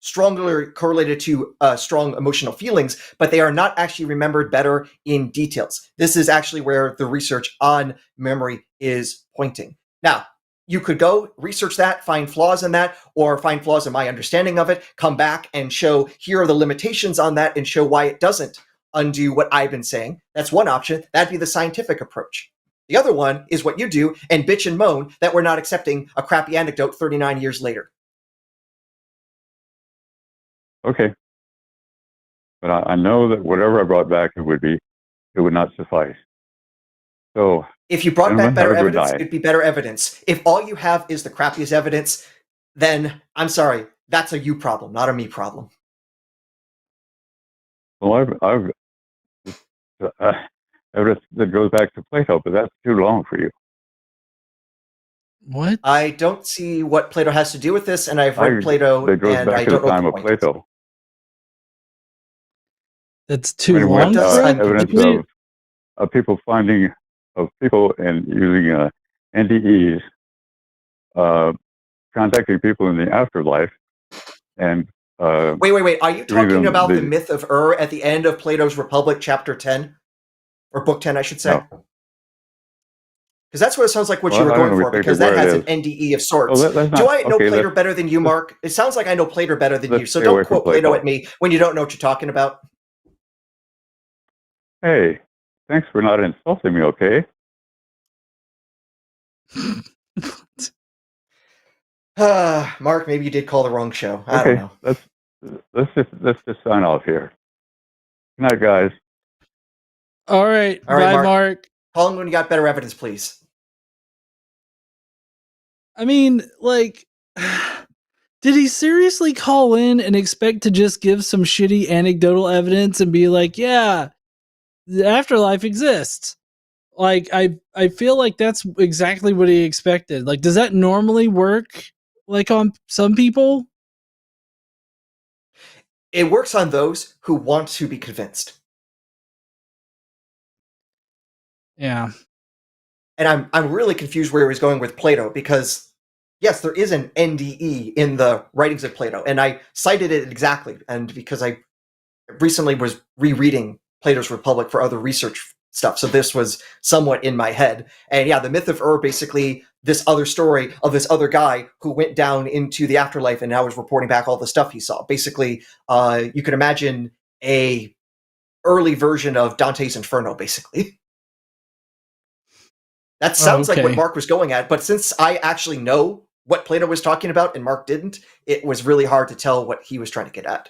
strongly correlated to strong emotional feelings, but they are not actually remembered better in details. This is actually where the research on memory is pointing. Now, you could go research that, find flaws in that, or find flaws in my understanding of it, come back and show here are the limitations on that and show why it doesn't undo what I've been saying. That's one option. That'd be the scientific approach. The other one is what you do and bitch and moan that we're not accepting a crappy anecdote 39 years later. Okay. But I know that whatever I brought back, it would not suffice. So if you brought back better evidence, it'd be better evidence. If all you have is the crappiest evidence, then I'm sorry, that's a you problem, not a me problem. Well, I've evidence that goes back to Plato, but that's too long for you. What? I don't see what Plato has to do with this, and I've read Plato, that goes and back I to don't the time know of Plato. That's too long. Evidence of people finding of people and using NDEs, contacting people in the afterlife, and wait. Are you talking about the myth of at the end of Plato's Republic, chapter 10, or book 10, I should say? No. Because that's what it sounds like what you were going for, because that has an NDE of sorts. Do I know Plato better than you, Mark? It sounds like I know Plato better than you, so don't quote Plato at me when you don't know what you're talking about. Hey, thanks for not insulting me, okay? Mark, maybe you did call the wrong show. I don't know. Let's just sign off here. Good night, guys. All right. Bye, Mark. Call him when you got better evidence, please. I mean, like, did he seriously call in and expect to just give some shitty anecdotal evidence and be like, yeah, the afterlife exists? Like, I feel like that's exactly what he expected. Like, does that normally work, like, on some people? It works on those who want to be convinced. Yeah. And I'm really confused where he was going with Plato, because yes, there is an NDE in the writings of Plato, and I cited it exactly, and because I recently was rereading Plato's Republic for other research stuff, so this was somewhat in my head. And yeah, the myth of basically this other story of this other guy who went down into the afterlife and now is reporting back all the stuff he saw. Basically, you could imagine a early version of Dante's Inferno, basically. That sounds like what Mark was going at, but since I actually know what Plato was talking about and Mark didn't, it was really hard to tell what he was trying to get at.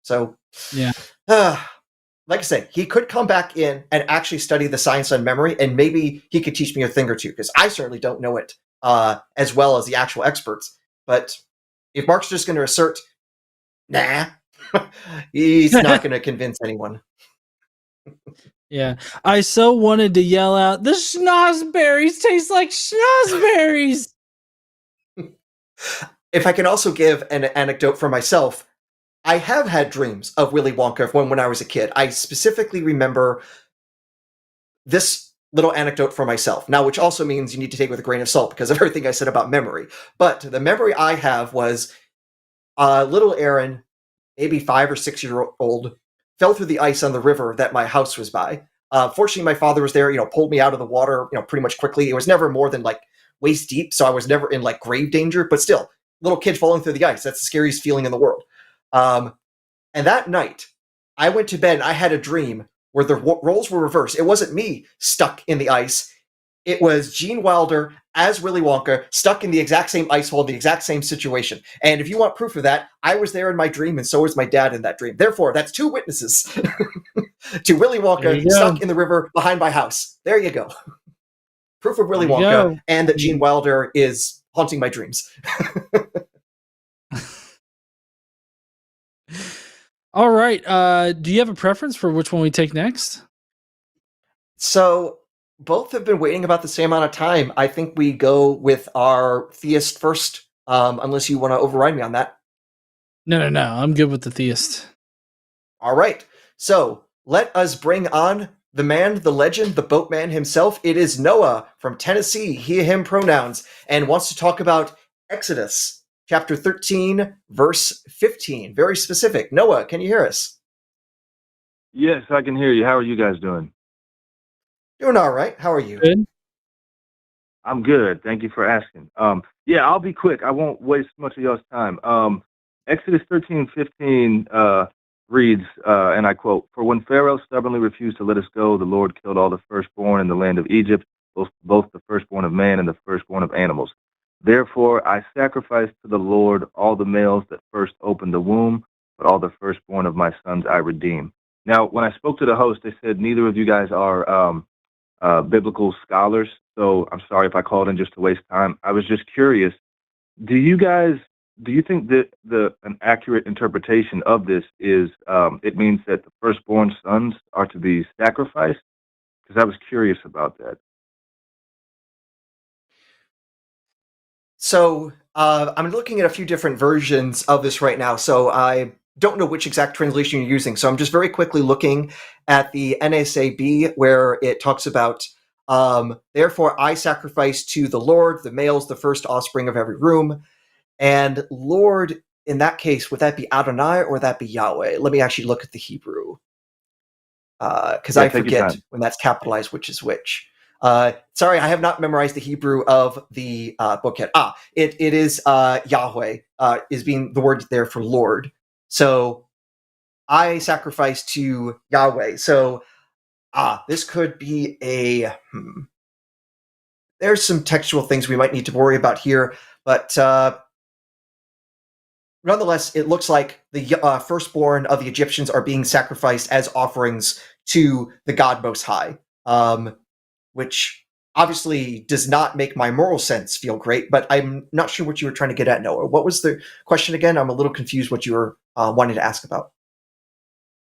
So, yeah. Like I said, he could come back in and actually study the science on memory, and maybe he could teach me a thing or two, because I certainly don't know it as well as the actual experts. But if Mark's just going to assert, nah, he's not going to convince anyone. Yeah, I so wanted to yell out, the schnozberries taste like schnozberries! If I can also give an anecdote for myself, I have had dreams of Willy Wonka when I was a kid. I specifically remember this little anecdote for myself. Now, which also means you need to take it with a grain of salt because of everything I said about memory. But the memory I have was little Aaron, maybe 5 or 6 year old, fell through the ice on the river that my house was by. Fortunately, my father was there, pulled me out of the water, pretty much quickly. It was never more than like waist deep, so I was never in like grave danger, but still, little kid falling through the ice. That's the scariest feeling in the world. And that night, I went to bed and I had a dream where the roles were reversed. It wasn't me stuck in the ice. It was Gene Wilder as Willy Wonka, stuck in the exact same ice hole, the exact same situation. And if you want proof of that, I was there in my dream, and so was my dad in that dream. Therefore, that's 2 witnesses to Willy Wonka stuck in the river behind my house. There you go. Proof of Willy Wonka, and that Gene Wilder is haunting my dreams. All right. Do you have a preference for which one we take next? So both have been waiting about the same amount of time. I think we go with our theist first, unless you want to override me on that. No. I'm good with the theist. All right. So let us bring on the man, the legend, the boatman himself. It is Noah from Tennessee, he, him pronouns, and wants to talk about Exodus, chapter 13, verse 15. Very specific. Noah, can you hear us? Yes, I can hear you. How are you guys doing? Doing all right. How are you? Good. I'm good. Thank you for asking. Yeah, I'll be quick. I won't waste much of y'all's time. Exodus 13:15 reads, and I quote, "For when Pharaoh stubbornly refused to let us go, the Lord killed all the firstborn in the land of Egypt, both the firstborn of man and the firstborn of animals. Therefore I sacrificed to the Lord all the males that first opened the womb, but all the firstborn of my sons I redeem." Now, when I spoke to the host, they said neither of you guys are biblical scholars, so I'm sorry if I called in just to waste time. I was just curious, do you think that an accurate interpretation of this is it means that the firstborn sons are to be sacrificed? Because I was curious about that. So I'm looking at a few different versions of this right now, so I don't know which exact translation you're using. So I'm just very quickly looking at the NASAB, where it talks about, therefore I sacrifice to the Lord the males, the first offspring of every room. And Lord, in that case, would that be Adonai or would that be Yahweh? Let me actually look at the Hebrew, because I forget when that's capitalized which is which. Sorry, I have not memorized the Hebrew of the book yet. It is Yahweh is being the word there for Lord. So I sacrifice to Yahweh. So this could be a... There's some textual things we might need to worry about here, but nonetheless, it looks like the firstborn of the Egyptians are being sacrificed as offerings to the God Most High, which obviously does not make my moral sense feel great, but I'm not sure what you were trying to get at, Noah. What was the question again? I'm a little confused what you were wanting to ask about.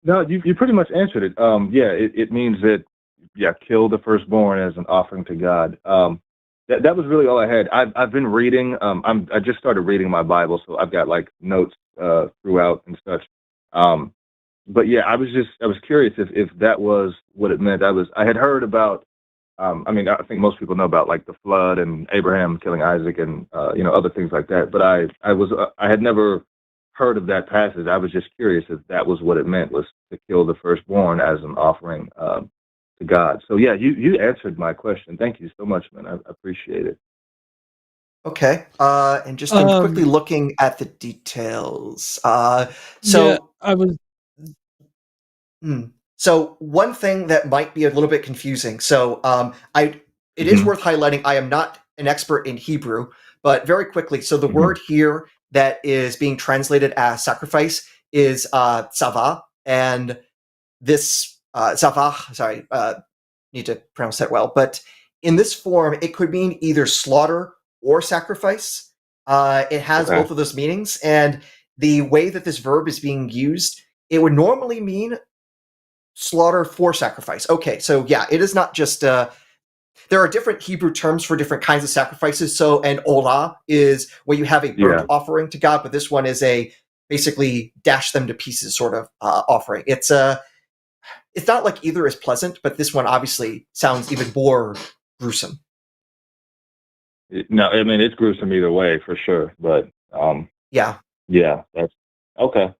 No, you pretty much answered it. Yeah, it means that, kill the firstborn as an offering to God. That was really all I had. I've been reading. I just started reading my Bible, so I've got like notes throughout and such. But yeah, I was curious if that was what it meant. I had heard about. I mean, I think most people know about like the flood and Abraham killing Isaac and other things like that. But I had never heard of that passage. I was just curious if that was what it meant, was to kill the firstborn as an offering to God. So yeah, you answered my question. Thank you so much, man. I appreciate it. Okay. And just I'm quickly looking at the details. So I was. So one thing that might be a little bit confusing. So it is worth highlighting. I am not an expert in Hebrew, but very quickly. So the word here that is being translated as sacrifice is tzava, and this tzava. Sorry, need to pronounce that well. But in this form, it could mean either slaughter or sacrifice. It has both of those meanings, and the way that this verb is being used, it would normally mean slaughter for sacrifice. Okay, so yeah, it is not just there are different Hebrew terms for different kinds of sacrifices. So an olah is where you have a burnt offering to God, but this one is a basically dash them to pieces sort of offering. It's not like either is pleasant, but this one obviously sounds even more gruesome. No, I mean, it's gruesome either way for sure, but yeah, that's okay.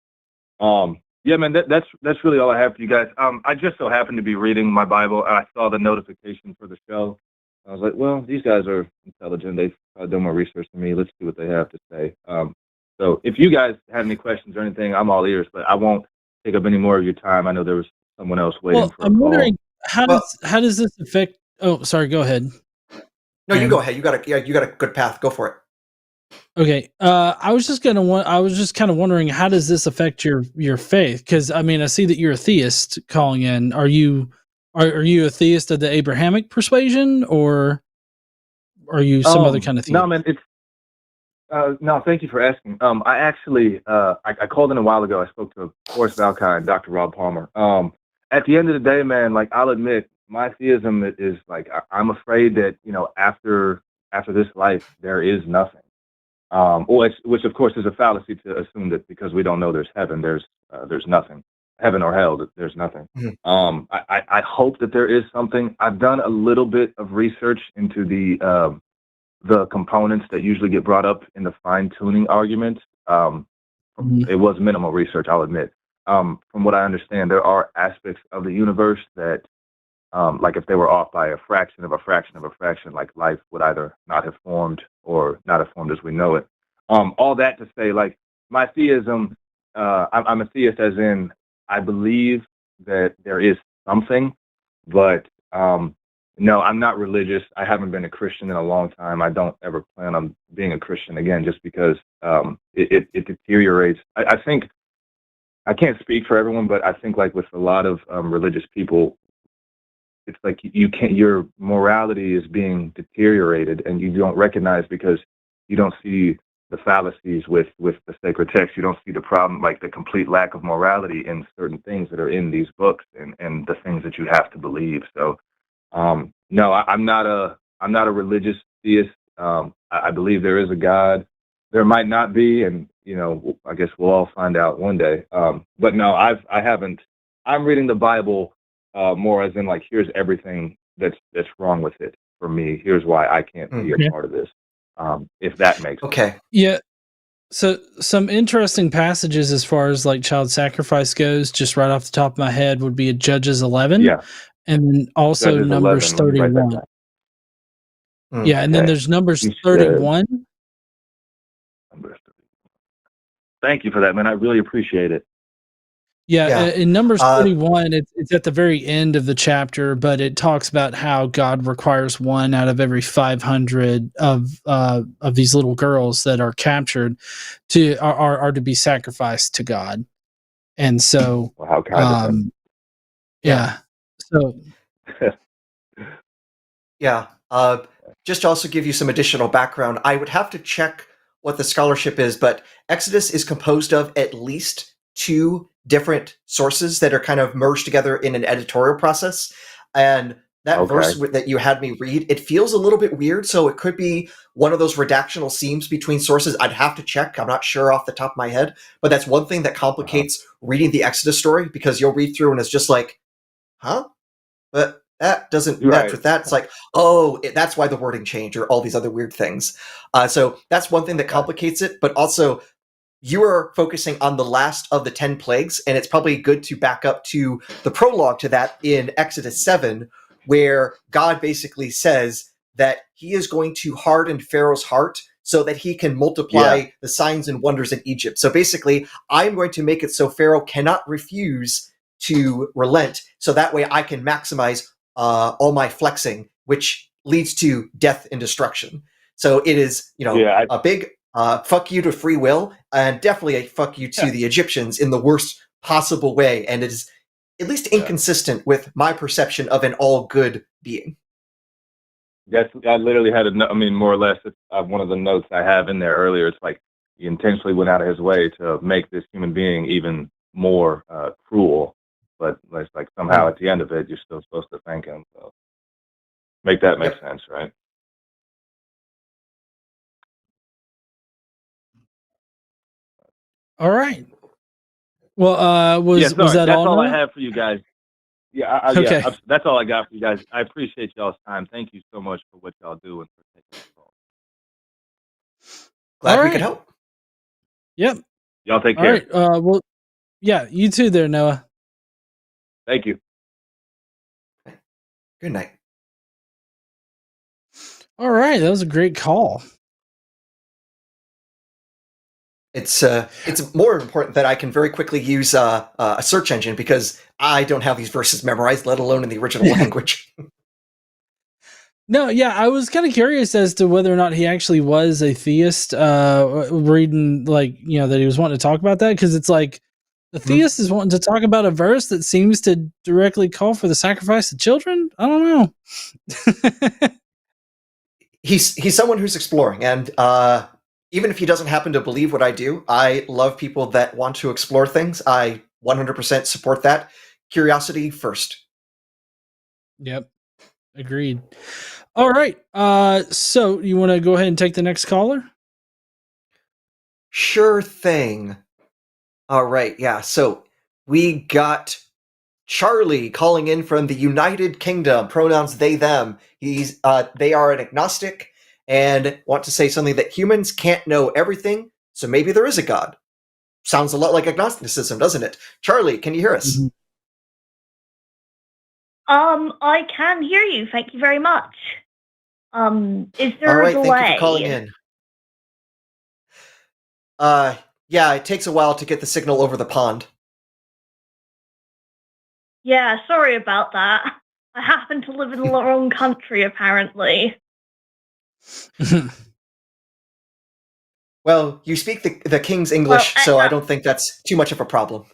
Yeah, man, that's really all I have for you guys. I just so happened to be reading my Bible, and I saw the notification for the show. I was like, well, these guys are intelligent. They've done more research than me. Let's see what they have to say. So if you guys have any questions or anything, I'm all ears, but I won't take up any more of your time. I know there was someone else waiting for a call. I'm wondering, how does this affect... Oh, sorry, go ahead. No, you go ahead. You got a good path. Go for it. Okay, I was just kind of wondering, how does this affect your faith? Because I mean, I see that you're a theist calling in. Are you a theist of the Abrahamic persuasion, or are you some other kind of theist? No, man, No, thank you for asking. I actually, I called in a while ago. I spoke to Forrest Valkine, Dr. Rob Palmer. At the end of the day, man, like I'll admit, my theism is like I'm afraid that after this life there is nothing. Which of course is a fallacy to assume that because we don't know there's heaven, there's nothing, heaven or hell, that there's nothing. Mhm. I hope that there is something. I've done a little bit of research into the components that usually get brought up in the fine-tuning argument. It was minimal research, I'll admit. From what I understand, there are aspects of the universe that, like if they were off by a fraction of a fraction of a fraction, like life would either not have formed or not have formed as we know it. All that to say, like my theism, I'm a theist as in I believe that there is something, but no, I'm not religious. I haven't been a Christian in a long time. I don't ever plan on being a Christian again, just because it deteriorates. I think I can't speak for everyone, but I think like with a lot of religious people, it's like you can't. Your morality is being deteriorated, and you don't recognize because you don't see the fallacies with the sacred text. You don't see the problem, like the complete lack of morality in certain things that are in these books and the things that you have to believe. So. No, I'm not a religious theist. I believe there is a God. There might not be, and I guess we'll all find out one day. But no, I haven't. I'm reading the Bible more as in like, here's everything that's wrong with it for me. Here's why I can't be a part of this. If that makes sense. Yeah. So some interesting passages as far as like child sacrifice goes, just right off the top of my head, would be Judges 11. Yeah. And then also Judges Numbers 31. Yeah, and then there's Numbers 31. Thank you for that, man. I really appreciate it. Yeah, in Numbers 31, it's at the very end of the chapter, but it talks about how God requires one out of every 500 of these little girls that are captured are to be sacrificed to God. And so, well, how kind of him. Yeah. So, just to also give you some additional background, I would have to check what the scholarship is, but Exodus is composed of at least 2 different sources that are kind of merged together in an editorial process. And that verse that you had me read, it feels a little bit weird, so it could be one of those redactional seams between sources. I'd have to check. I'm not sure off the top of my head, but that's one thing that complicates reading the Exodus story, because you'll read through and it's just like, huh? But that doesn't match with that. It's like, that's why the wording changed, or all these other weird things. So that's one thing that complicates it. But also, you are focusing on the last of the 10 plagues, and it's probably good to back up to the prologue to that in Exodus 7, where God basically says that he is going to harden Pharaoh's heart so that he can multiply the signs and wonders in Egypt. So basically, I'm going to make it so Pharaoh cannot refuse to relent, so that way I can maximize all my flexing, which leads to death and destruction. So it is, a big fuck you to free will, and definitely a fuck you to the Egyptians in the worst possible way. And it is at least inconsistent with my perception of an all good being. I literally had more or less, one of the notes I have in there earlier. It's like he intentionally went out of his way to make this human being even more cruel. But it's like somehow at the end of it, you're still supposed to thank him. So make that make sense, right? All right. Well, was that that's all? All I have for you guys. Yeah, okay. That's all I got for you guys. I appreciate y'all's time. Thank you so much for what y'all do and for taking the call. Glad we could help. Yep. Y'all take care. All right. Well, yeah, you too there, Noah. Thank you. Good night. All right, that was a great call. It's more important that I can very quickly use a search engine, because I don't have these verses memorized, let alone in the original language. No, yeah, I was kind of curious as to whether or not he actually was a theist, reading, that he was wanting to talk about that, because it's like the theist is wanting to talk about a verse that seems to directly call for the sacrifice of children. I don't know. He's someone who's exploring, and even if he doesn't happen to believe what I do, I love people that want to explore things. I 100% support that. Curiosity first. Yep. Agreed. All right. So you want to go ahead and take the next caller? Sure thing. All right. Yeah. So we got Charlie calling in from the United Kingdom. Pronouns they, them. They are an agnostic and want to say something that humans can't know everything, so maybe there is a God. Sounds a lot like agnosticism, doesn't it? Charlie, can you hear us? Mhm. I can hear you. Thank you very much. Is there All right, a delay? thank you for calling in. Yeah, it takes a while to get the signal over the pond. Yeah, sorry about that. I happen to live in the wrong country, apparently. Well, you speak the King's English, Well, so I don't think that's too much of a problem.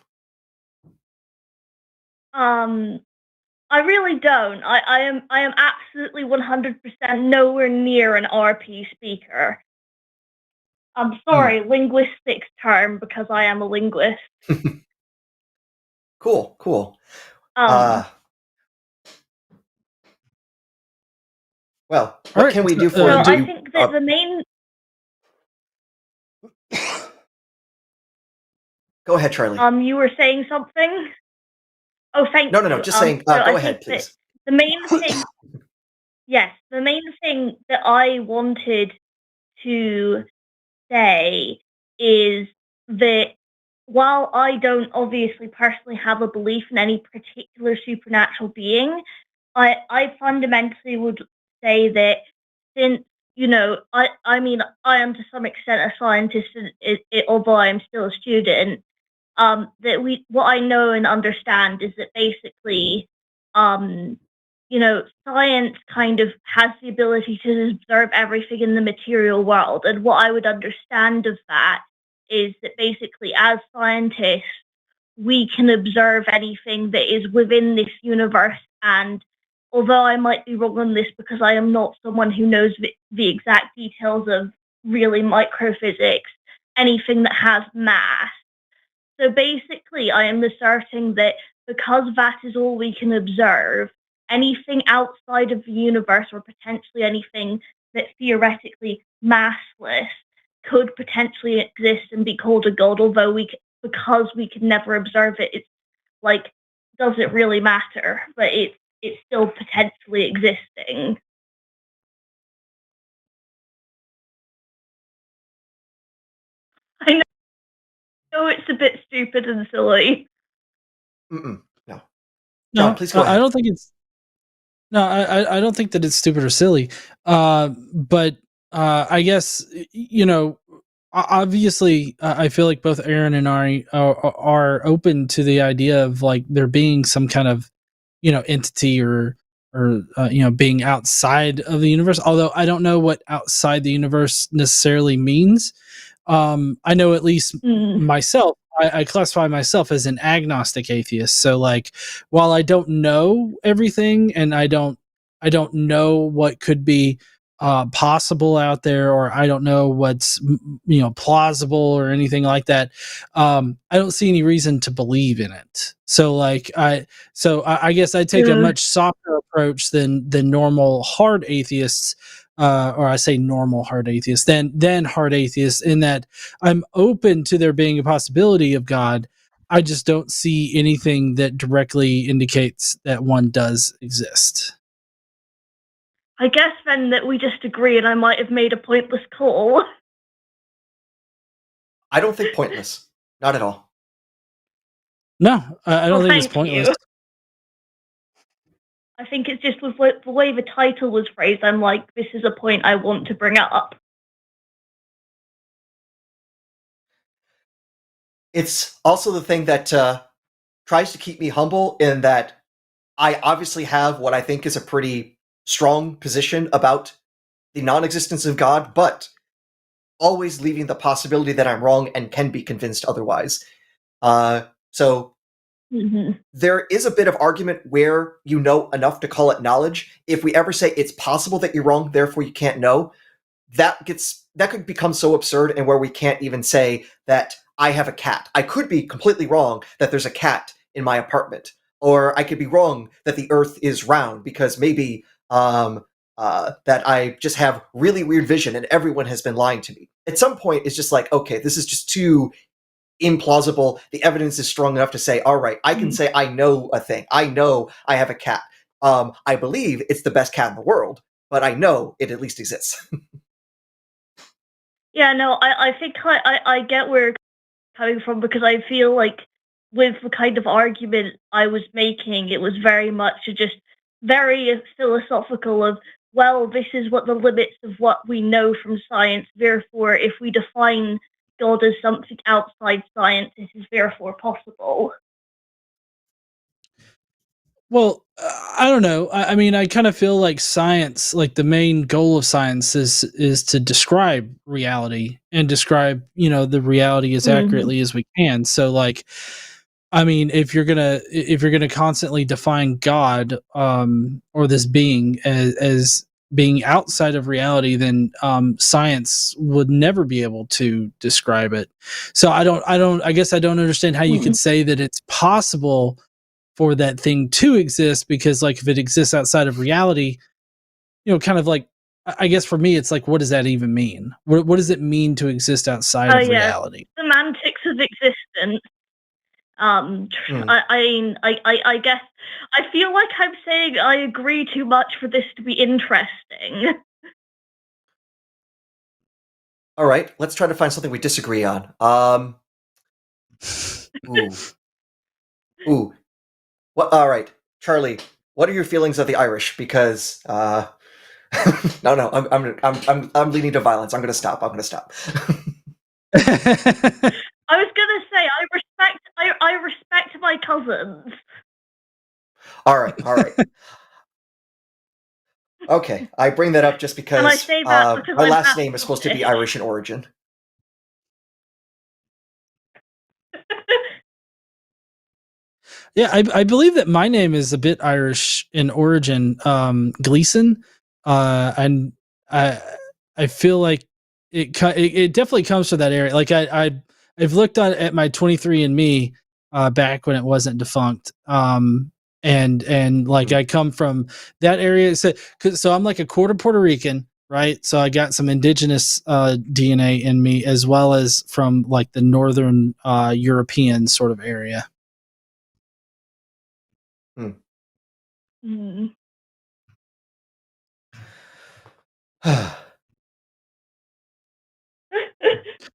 I really don't. I am absolutely 100% nowhere near an RP speaker. I'm sorry, linguistics term, because I am a linguist. Cool. Well, what can we do for you? I think that the main... Go ahead, Charlie. You were saying something? Oh, thank you. No, just saying, go ahead, please. The main thing... Yes, the main thing that I wanted to say is that while I don't obviously personally have a belief in any particular supernatural being, I fundamentally would say that since, I mean, I am to some extent a scientist, although I am still a student, that what I know and understand is that basically, science kind of has the ability to observe everything in the material world. And what I would understand of that is that basically, as scientists, we can observe anything that is within this universe. And although I might be wrong on this because I am not someone who knows the exact details of really microphysics, anything that has mass. So basically, I am asserting that because that is all we can observe, anything outside of the universe, or potentially anything that's theoretically massless, could potentially exist and be called a god, although because we can never observe it, it's like, does it really matter? But it's still potentially existing. I know it's a bit stupid and silly. No. John, please go ahead. I don't think it's... No, I don't think that it's stupid or silly. But I guess, obviously, I feel like both Aaron and I are open to the idea of like there being some kind of, entity or being outside of the universe. Although I don't know what outside the universe necessarily means. I know at least myself, I classify myself as an agnostic atheist. So like, while I don't know everything and I don't know what could be possible out there, or I don't know what's plausible or anything like that, I don't see any reason to believe in it. So like I guess I take a much softer approach than normal hard atheists, or I say normal hard atheists, than hard atheists, in that I'm open to there being a possibility of God. I just don't see anything that directly indicates that one does exist. I guess then that we just agree, and I might have made a pointless call. I don't think pointless. Not at all. No, I don't think it's pointless. You. I think it's just with the way the title was phrased, I'm like, this is a point I want to bring up. It's also the thing that tries to keep me humble, in that I obviously have what I think is a pretty strong position about the non-existence of God, but always leaving the possibility that I'm wrong and can be convinced otherwise. So there is a bit of argument where you know enough to call it knowledge. If we ever say it's possible that you're wrong, therefore you can't know, that gets that could become so absurd, and where we can't even say that I have a cat. I could be completely wrong that there's a cat in my apartment, or I could be wrong that the Earth is round because maybe that I just have really weird vision and everyone has been lying to me. At some point, it's just like, okay, this is just too implausible. The evidence is strong enough to say, all right, I can say I know a thing. I know I have a cat. I believe it's the best cat in the world, but I know it at least exists. Yeah, no, I think I get where you're coming from, because I feel like with the kind of argument I was making, it was very much just very philosophical of, well, this is what the limits of what we know from science, therefore, if we define God as something outside science, this is therefore possible. Well, I don't know. I mean, I kind of feel like science, like the main goal of science is to describe reality and describe, the reality as accurately as we can. So, like, I mean, if you're gonna constantly define God, or this being as being outside of reality, then science would never be able to describe it. So I guess I don't understand how you could say that it's possible for that thing to exist, because like if it exists outside of reality, kind of like, I guess for me it's like, what does that even mean? What does it mean to exist outside of reality? Semantics of existence. I guess I feel like I'm saying I agree too much for this to be interesting. All right, let's try to find something we disagree on. Ooh. What? All right, Charlie. What are your feelings of the Irish? Because no, I'm leaning to violence. I'm gonna stop. I was gonna say I respect my cousins. All right. Okay, I bring that up just because, and I say that because my last name is supposed to be Irish in origin. Yeah, I believe that my name is a bit Irish in origin, Gleason, and I feel like it definitely comes from that area. Like I've looked at my 23andMe back when it wasn't defunct, and like I come from that area. So I'm like a quarter Puerto Rican, right? So I got some indigenous DNA in me, as well as from like the northern European sort of area.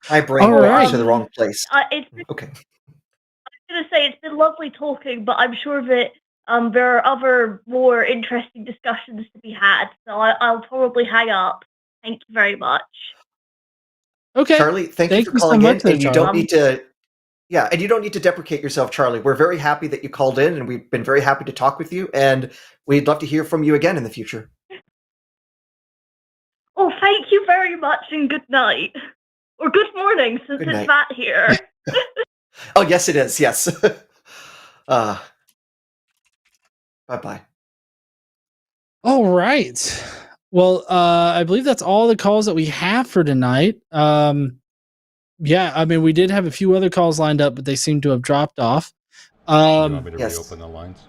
My brain went to the wrong place. Okay. I was going to say, it's been lovely talking, but I'm sure that there are other more interesting discussions to be had, so I'll probably hang up. Thank you very much. Okay, Charlie, thank you for calling in, and you don't need to. Yeah, and you don't need to deprecate yourself, Charlie. We're very happy that you called in, and we've been very happy to talk with you, and we'd love to hear from you again in the future. Oh, thank you very much, and good night. Or good morning, since it's Matt here. Oh, yes, it is, yes. Bye-bye. All right. Well, I believe that's all the calls that we have for tonight. Yeah, I mean, we did have a few other calls lined up, but they seem to have dropped off. Do you want me to reopen the lines?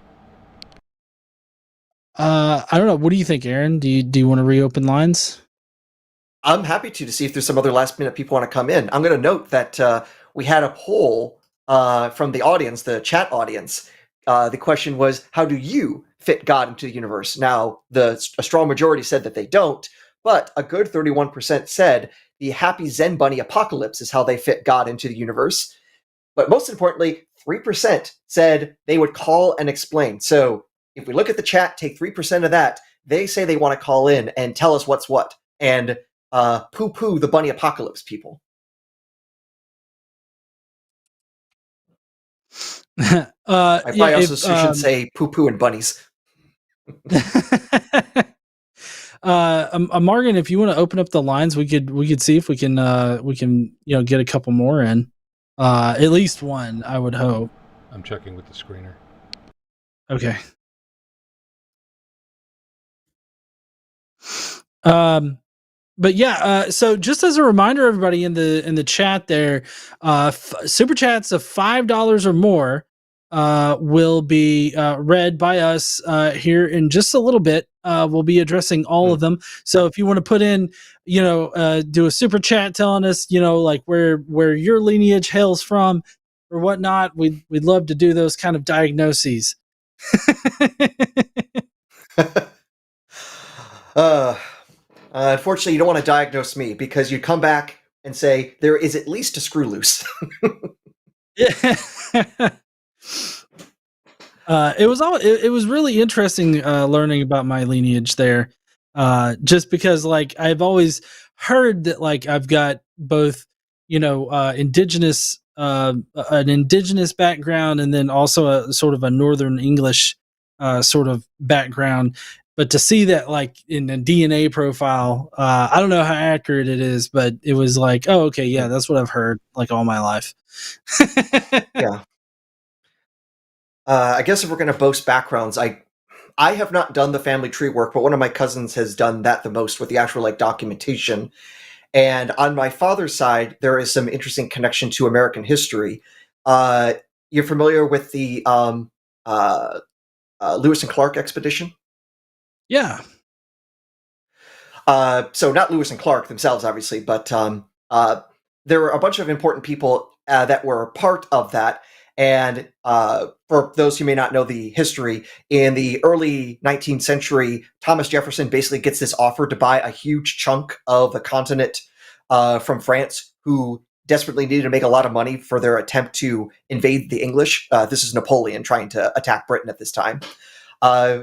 I don't know. What do you think, Aaron? Do you want to reopen lines? I'm happy to see if there's some other last minute people want to come in. I'm going to note that we had a poll from the audience, the chat audience. The question was, how do you fit God into the universe? Now, a strong majority said that they don't, but a good 31% said the happy Zen bunny apocalypse is how they fit God into the universe. But most importantly, 3% said they would call and explain. So if we look at the chat, take 3% of that, they say they want to call in and tell us what's what, and poo-poo the bunny apocalypse people. I probably also should say poo-poo and bunnies. Morgan, if you want to open up the lines, we could see if we can get a couple more in. At least one, I would hope. I'm checking with the screener. Okay. But yeah, so just as a reminder, everybody in the chat there, super chats of $5 or more will be read by us here in just a little bit. We'll be addressing all of them. So if you want to put in, do a super chat telling us, like where your lineage hails from or whatnot, we'd love to do those kind of diagnoses. Unfortunately, you don't want to diagnose me because you'd come back and say there is at least a screw loose. It was really interesting learning about my lineage there, just because like I've always heard that like I've got both indigenous an indigenous background and then also a sort of a Northern English sort of background. But to see that like in a DNA profile, I don't know how accurate it is, but it was like, oh, okay, yeah, that's what I've heard like all my life. Yeah. I guess if we're going to boast backgrounds, I have not done the family tree work, but one of my cousins has done that the most with the actual like documentation. And on my father's side, there is some interesting connection to American history. You're familiar with the Lewis and Clark expedition? Yeah. So not Lewis and Clark themselves, obviously, but there were a bunch of important people that were part of that. And for those who may not know the history, in the early 19th century, Thomas Jefferson basically gets this offer to buy a huge chunk of the continent from France, who desperately needed to make a lot of money for their attempt to invade the English. This is Napoleon trying to attack Britain at this time.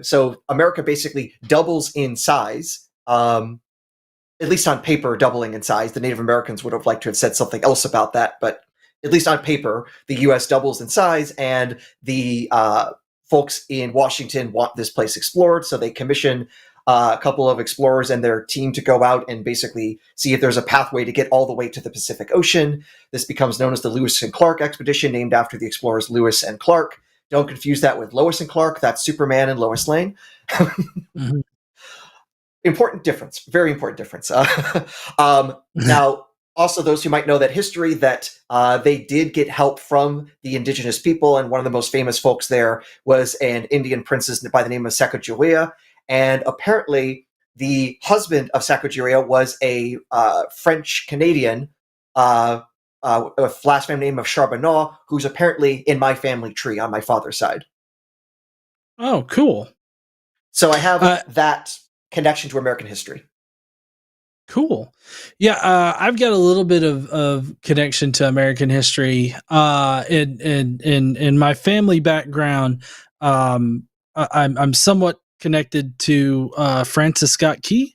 So America basically doubles in size, at least on paper, doubling in size. The Native Americans would have liked to have said something else about that, but at least on paper, the U.S. doubles in size, and the folks in Washington want this place explored, so they commission a couple of explorers and their team to go out and basically see if there's a pathway to get all the way to the Pacific Ocean. This becomes known as the Lewis and Clark expedition, named after the explorers Lewis and Clark. Don't confuse that with Lois and Clark. That's Superman and Lois Lane. Mm-hmm. Important difference. Very important difference. Now, also those who might know that history, that they did get help from the indigenous people, and one of the most famous folks there was an Indian princess by the name of Sacagawea, and apparently the husband of Sacagawea was a French-Canadian a last name of Charbonneau, who's apparently in my family tree on my father's side. Oh, cool. So I have that connection to American history. Cool. Yeah, I've got a little bit of connection to American history. In my family background, I'm somewhat connected to Francis Scott Key.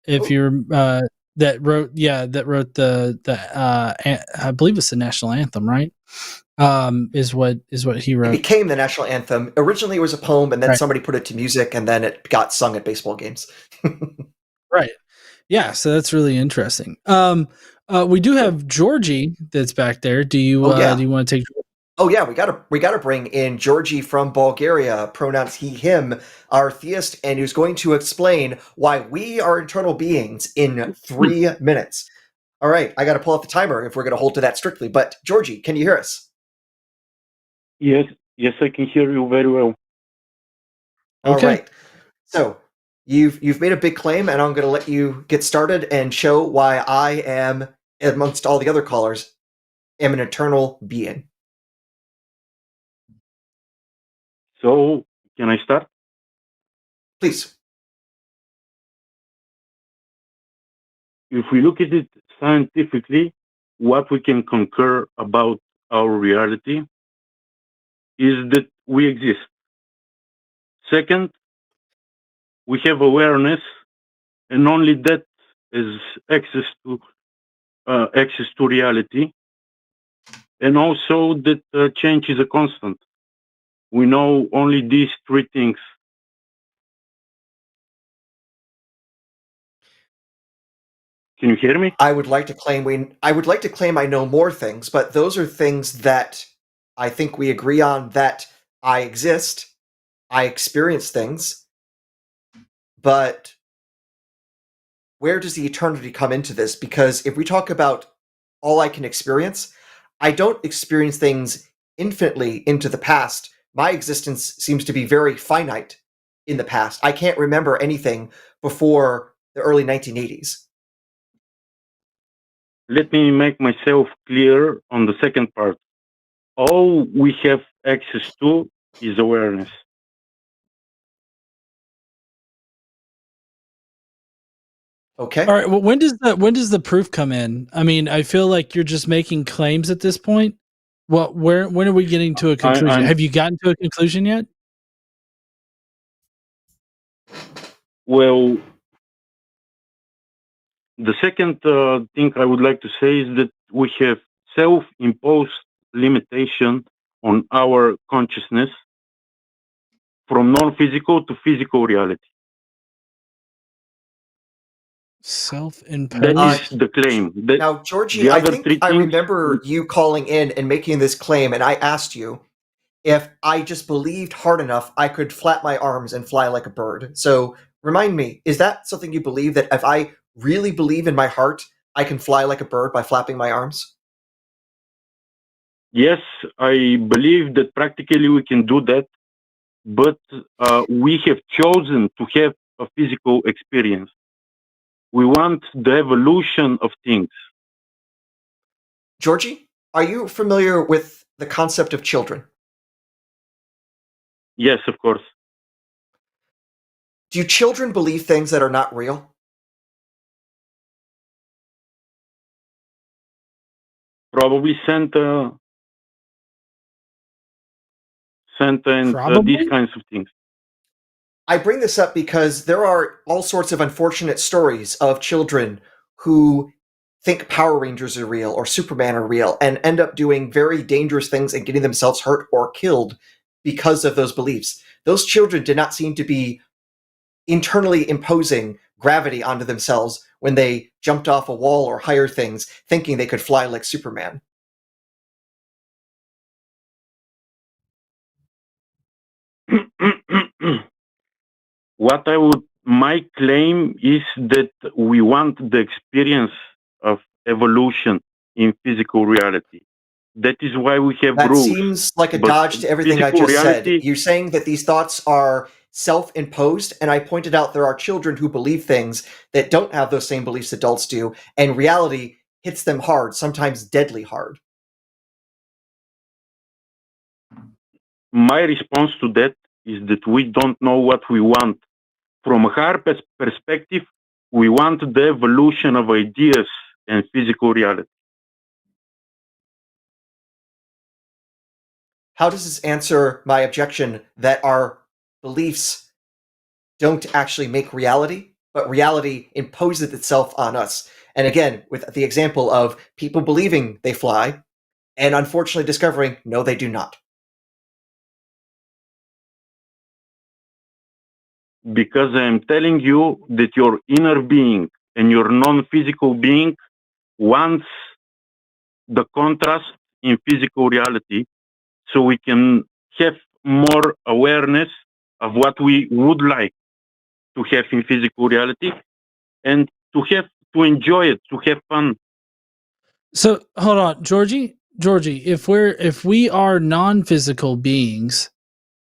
If you're that wrote the I believe it's the national anthem, right? Is what he wrote. It became the national anthem. Originally, it was a poem, and then Right. somebody put it to music, and then it got sung at baseball games. Right. Yeah, so that's really interesting. We do have Georgie that's back there. Do you do you want to take? Oh yeah, we gotta bring in Georgie from Bulgaria, pronouns he, him, our theist, and who's going to explain why we are eternal beings in 3 minutes. All right, I gotta pull up the timer if we're gonna hold to that strictly. But Georgie, can you hear us? Yes, I can hear you very well. All right. So you've made a big claim, and I'm going to let you get started and show why I am, amongst all the other callers, am an eternal being. So, can I start? Please. If we look at it scientifically, what we can concur about our reality is that we exist. Second, we have awareness, and only that is access to reality. And also that change is a constant. We know only these three things. Can you hear me? I would like to claim I know more things, but those are things that I think we agree on, that I exist, I experience things, but where does the eternity come into this? Because if we talk about all I can experience, I don't experience things infinitely into the past. My existence seems to be very finite in the past. I can't remember anything before the early 1980s. Let me make myself clear on the second part. All we have access to is awareness. Okay. All right. Well, when does the proof come in? I mean, I feel like you're just making claims at this point. When are we getting to a conclusion? Have you gotten to a conclusion yet? Well, the second thing I would like to say is that we have self-imposed limitation on our consciousness from non-physical to physical reality. Self-imposed. That is the claim. Now, Georgie, I think I remember you calling in and making this claim, and I asked you if I just believed hard enough, I could flap my arms and fly like a bird. So remind me, is that something you believe, that if I really believe in my heart, I can fly like a bird by flapping my arms? Yes, I believe that practically we can do that, but we have chosen to have a physical experience. We want the evolution of things. Georgie, are you familiar with the concept of children? Yes, of course. Do children believe things that are not real? Probably Santa and these kinds of things. I bring this up because there are all sorts of unfortunate stories of children who think Power Rangers are real or Superman are real and end up doing very dangerous things and getting themselves hurt or killed because of those beliefs. Those children did not seem to be internally imposing gravity onto themselves when they jumped off a wall or higher things, thinking they could fly like Superman. My claim is that we want the experience of evolution in physical reality. That is why we have rules. That seems like a dodge to everything I just said. You're saying that these thoughts are self-imposed, and I pointed out there are children who believe things that don't have those same beliefs adults do, and reality hits them hard, sometimes deadly hard. My response to that is that we don't know what we want. From a higher perspective, we want the evolution of ideas and physical reality. How does this answer my objection that our beliefs don't actually make reality, but reality imposes itself on us? And again, with the example of people believing they fly, and unfortunately discovering, no, they do not. Because I'm telling you that your inner being and your non-physical being wants the contrast in physical reality, so we can have more awareness of what we would like to have in physical reality and to enjoy it, to have fun. So hold on, Georgie, if we are non-physical beings,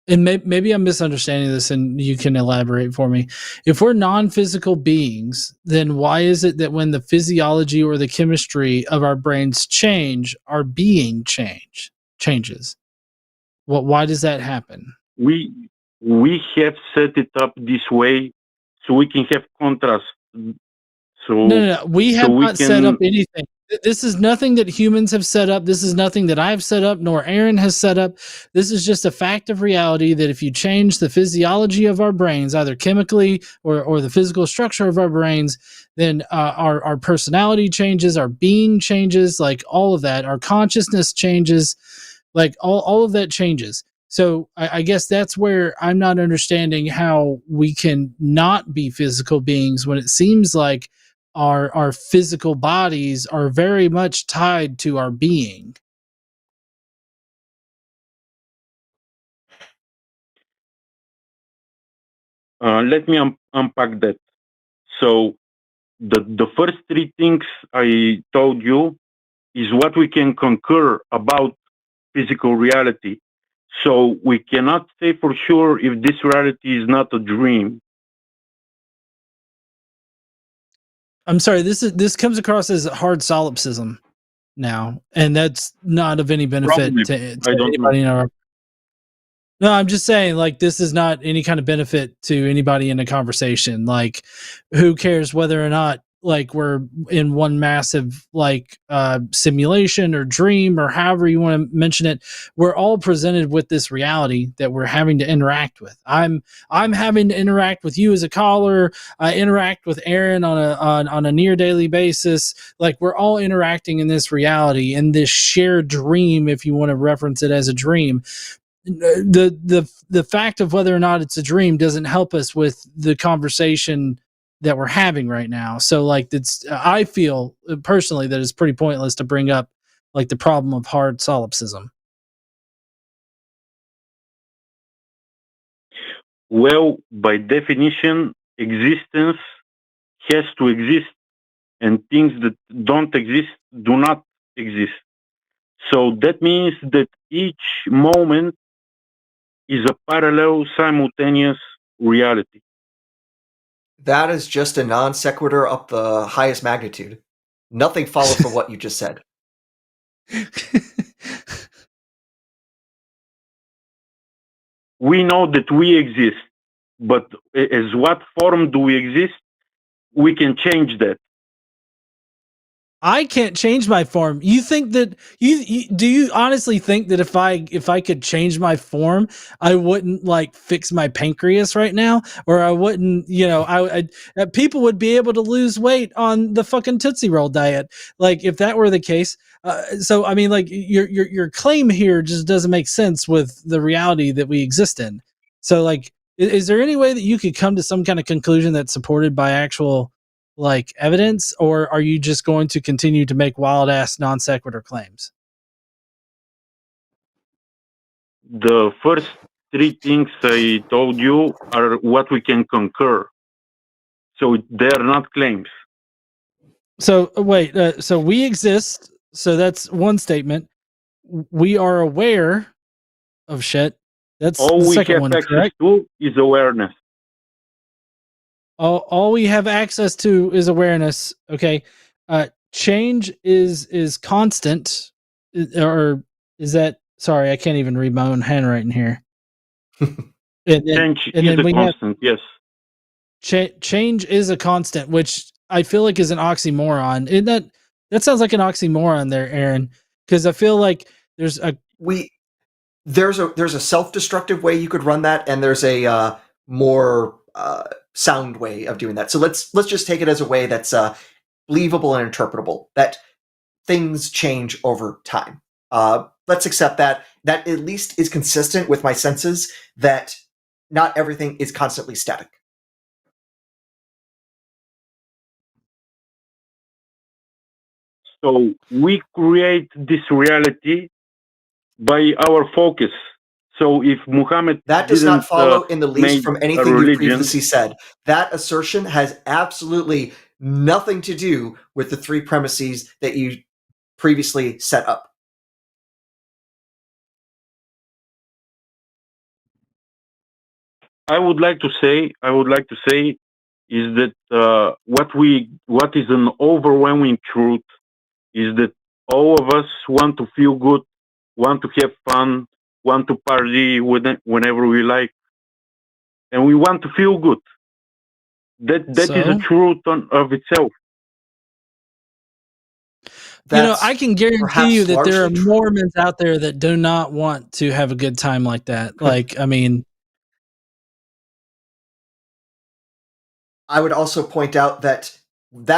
and maybe I'm misunderstanding this and you can elaborate for me. If we're non-physical beings, then why is it that when the physiology or the chemistry of our brains change, our being changes? Why does that happen? We have set it up this way so we can have contrast. So No. We have not set up anything. This is nothing that humans have set up. This is nothing that I've set up, nor Aaron has set up. This is just a fact of reality that if you change the physiology of our brains, either chemically or the physical structure of our brains, then our personality changes, our being changes, like all of that. Our consciousness changes, like all of that changes. So I guess that's where I'm not understanding how we can not be physical beings when it seems like our physical bodies are very much tied to our being. Let me unpack that. So the first three things I told you is what we can concur about physical reality. So we cannot say for sure if this reality is not a dream. I'm sorry, this comes across as hard solipsism now, and that's not of any benefit Probably. to I don't know. anybody in our. No, I'm just saying, like, this is not any kind of benefit to anybody in a conversation. Like, who cares whether or not, like, we're in one massive, like, simulation or dream or however you want to mention it. We're all presented with this reality that we're having to interact with. I'm having to interact with you as a caller. I interact with Aaron on a near daily basis. Like, we're all interacting in this reality, in this shared dream, if you want to reference it as a dream. The fact of whether or not it's a dream doesn't help us with the conversation that we're having right now. So, like, I feel personally that it's pretty pointless to bring up, like, the problem of hard solipsism. Well, by definition, existence has to exist, and things that don't exist do not exist. So that means that each moment is a parallel, simultaneous reality. That is just a non sequitur up the highest magnitude. Nothing followed from what you just said. We know that we exist, but as what form do we exist? We can change that. I can't change my form. You think that do you honestly think that if I could change my form, I wouldn't, like, fix my pancreas right now, or I wouldn't, people would be able to lose weight on the fucking Tootsie Roll diet, like, if that were the case. So I mean, like, your claim here just doesn't make sense with the reality that we exist in. So, like, is there any way that you could come to some kind of conclusion that's supported by actual, like, evidence, or are you just going to continue to make wild ass non sequitur claims? The first three things I told you are what we can concur. So they are not claims. So wait, so we exist. So that's one statement. We are aware of shit. That's all the we second have one, access correct? to is awareness. All we have access to is awareness. Okay. Change is constant, or is that? Sorry, I can't even read my own handwriting here. Change is a constant. Yes. Change is a constant, which I feel like is an oxymoron. That sounds like an oxymoron there, Aaron, because I feel like there's a self-destructive way you could run that, and there's a more sound way of doing that. So let's just take it as a way that's believable and interpretable, that things change over time. Let's accept that at least is consistent with my senses that not everything is constantly static. So we create this reality by our focus. So if Muhammad that does not follow in the least from anything you previously said. That assertion has absolutely nothing to do with the three premises that you previously set up. I would like to say is that what is an overwhelming truth is that all of us want to feel good, want to have fun, want to party whenever we like, and we want to feel good. That is a truth of itself. I can guarantee you that there are Mormons out there that do not want to have a good time like that. Like, I mean, I would also point out that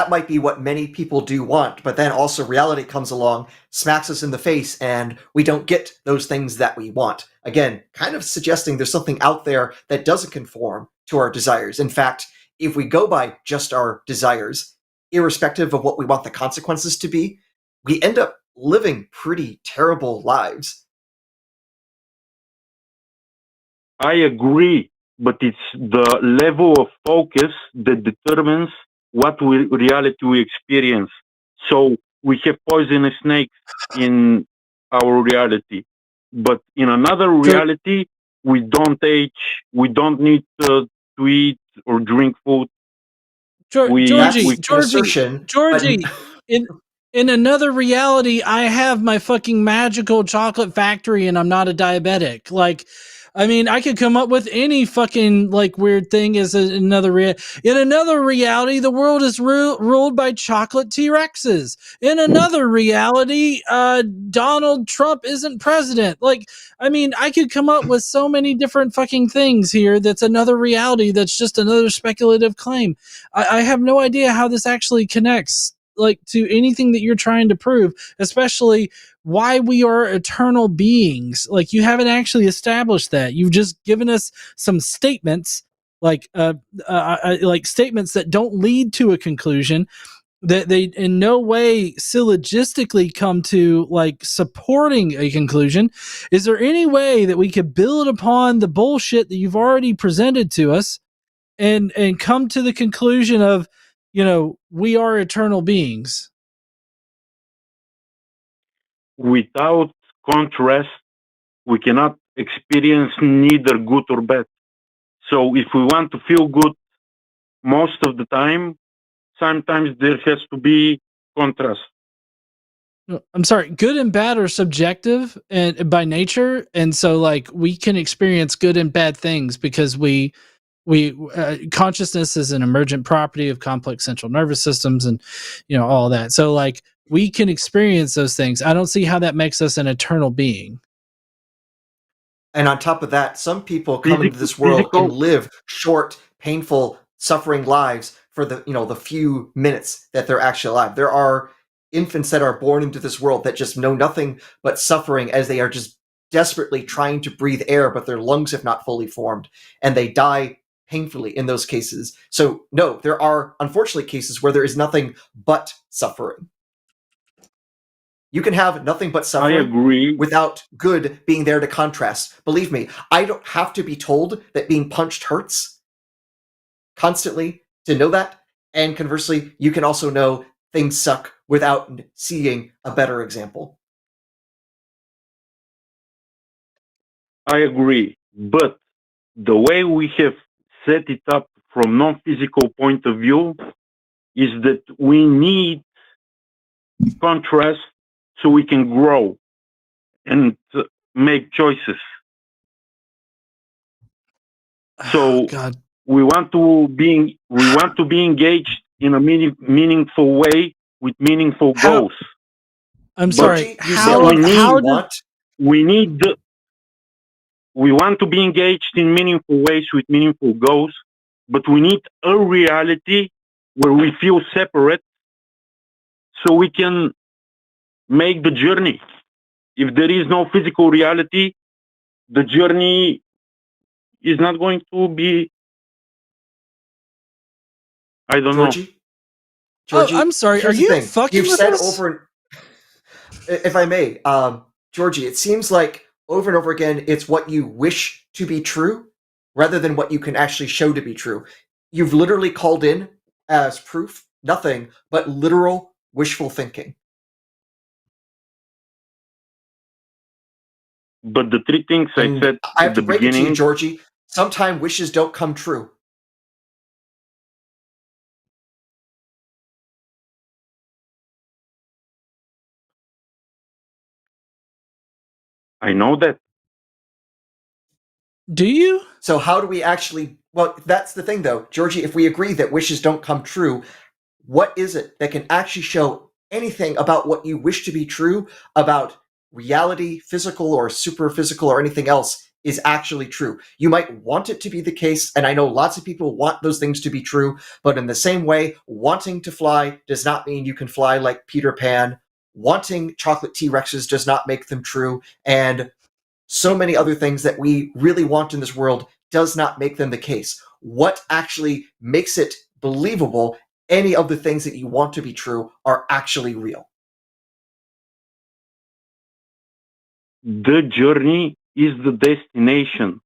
might be what many people do want, but then also reality comes along, smacks us in the face, and we don't get those things that we want. Again, kind of suggesting there's something out there that doesn't conform to our desires. In fact, if we go by just our desires, irrespective of what we want the consequences to be, we end up living pretty terrible lives. I agree, but it's the level of focus that determines what reality we experience. So we have poisonous snakes in our reality, but in another reality, we don't age, we don't need to eat or drink food. Georgie, but... in another reality, I have my fucking magical chocolate factory and I'm not a diabetic. Like, I mean, I could come up with any fucking like weird thing as another in another reality, the world is ruled by chocolate T-Rexes. In another reality, Donald Trump isn't president. Like, I mean, I could come up with so many different fucking things here. That's another reality. That's just another speculative claim. I have no idea how this actually connects like to anything that you're trying to prove, especially why we are eternal beings. Like, you haven't actually established that. You've just given us some statements, like statements that don't lead to a conclusion, that they in no way syllogistically come to like supporting a conclusion. Is there any way that we could build upon the bullshit that you've already presented to us and come to the conclusion of, you know, we are eternal beings? Without contrast, we cannot experience neither good or bad. So if we want to feel good most of the time, sometimes there has to be contrast. I'm sorry, good and bad are subjective and by nature, and so like we can experience good and bad things because we consciousness is an emergent property of complex central nervous systems, and you know all that. So like we can experience those things. I don't see how that makes us an eternal being. And on top of that, some people come into this world and live short, painful, suffering lives for the few minutes that they're actually alive. There are infants that are born into this world that just know nothing but suffering as they are just desperately trying to breathe air, but their lungs have not fully formed, and they die painfully in those cases. So no, there are unfortunately cases where there is nothing but suffering. You can have nothing but suffering. I agree. Without good being there to contrast. Believe me, I don't have to be told that being punched hurts constantly to know that. And conversely, you can also know things suck without seeing a better example. I agree. But the way we have set it up from non-physical point of view is that we need contrast so we can grow and make choices. So God. we want to be engaged in a meaningful way with meaningful goals. I'm sorry. We want to be engaged in meaningful ways with meaningful goals, but we need a reality where we feel separate so we can make the journey. If there is no physical reality, the journey is not going to be, I don't know. Georgie, I'm sorry. Are you fucking You've with said us? If I may, Georgie, it seems like over and over again, it's what you wish to be true rather than what you can actually show to be true. You've literally called in as proof nothing but literal wishful thinking. But the three things I said I have at to the break it to beginning, you, Georgie. Sometimes wishes don't come true. I know that. Do you? So how do we actually... Well, that's the thing, though. Georgie, if we agree that wishes don't come true, what is it that can actually show anything about what you wish to be true, about reality, physical or super physical or anything else, is actually true? You might want it to be the case, and I know lots of people want those things to be true, but in the same way, wanting to fly does not mean you can fly like Peter Pan. Wanting chocolate T-Rexes does not make them true, and so many other things that we really want in this world does not make them the case. What actually makes it believable any of the things that you want to be true are actually real? The journey is the destination.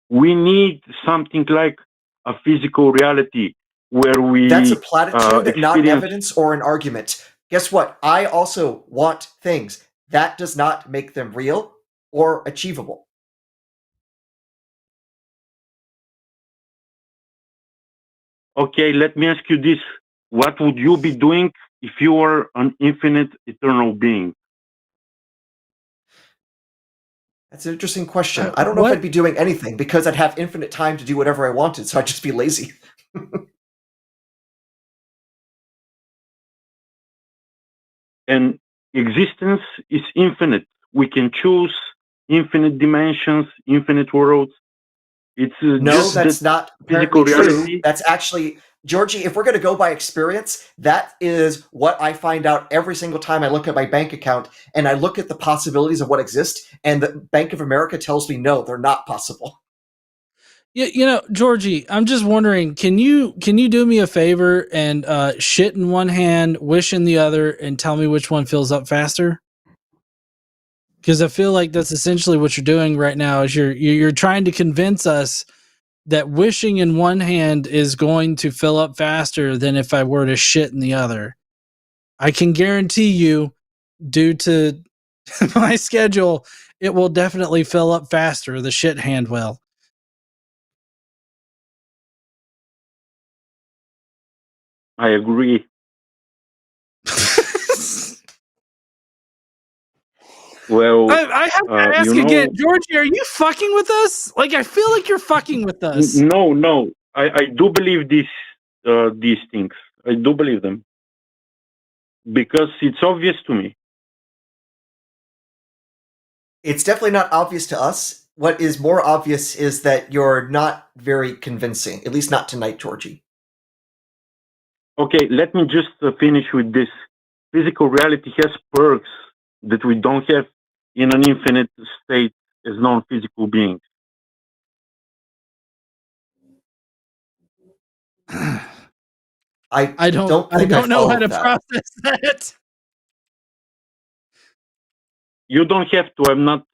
We need something like a physical reality where we That's a platitude, not experience. evidence or an argument. Guess what? I also want things. That does not make them real or achievable. Okay, let me ask you this. What would you be doing if you were an infinite eternal being? That's an interesting question. I don't know if I'd be doing anything because I'd have infinite time to do whatever I wanted, so I'd just be lazy. And existence is infinite. We can choose infinite dimensions, infinite worlds. It's no, just that's not physical true. reality. That's actually, Georgie, if we're going to go by experience, that is what I find out every single time I look at my bank account and I look at the possibilities of what exists, and the Bank of America tells me no, they're not possible. You know, Georgie, I'm just wondering, can you do me a favor and shit in one hand, wish in the other, and tell me which one fills up faster? Because I feel like that's essentially what you're doing right now. Is you're trying to convince us that wishing in one hand is going to fill up faster than if I were to shit in the other. I can guarantee you, due to my schedule, it will definitely fill up faster. The shit hand will. I agree. Well, I have to ask again, Georgie, are you fucking with us? Like, I feel like you're fucking with us. No. I do believe these things. I do believe them. Because it's obvious to me. It's definitely not obvious to us. What is more obvious is that you're not very convincing, at least not tonight, Georgie. Okay, let me just finish with this. Physical reality has perks that we don't have in an infinite state as non-physical beings. I don't know how to process that. You don't have to. I'm not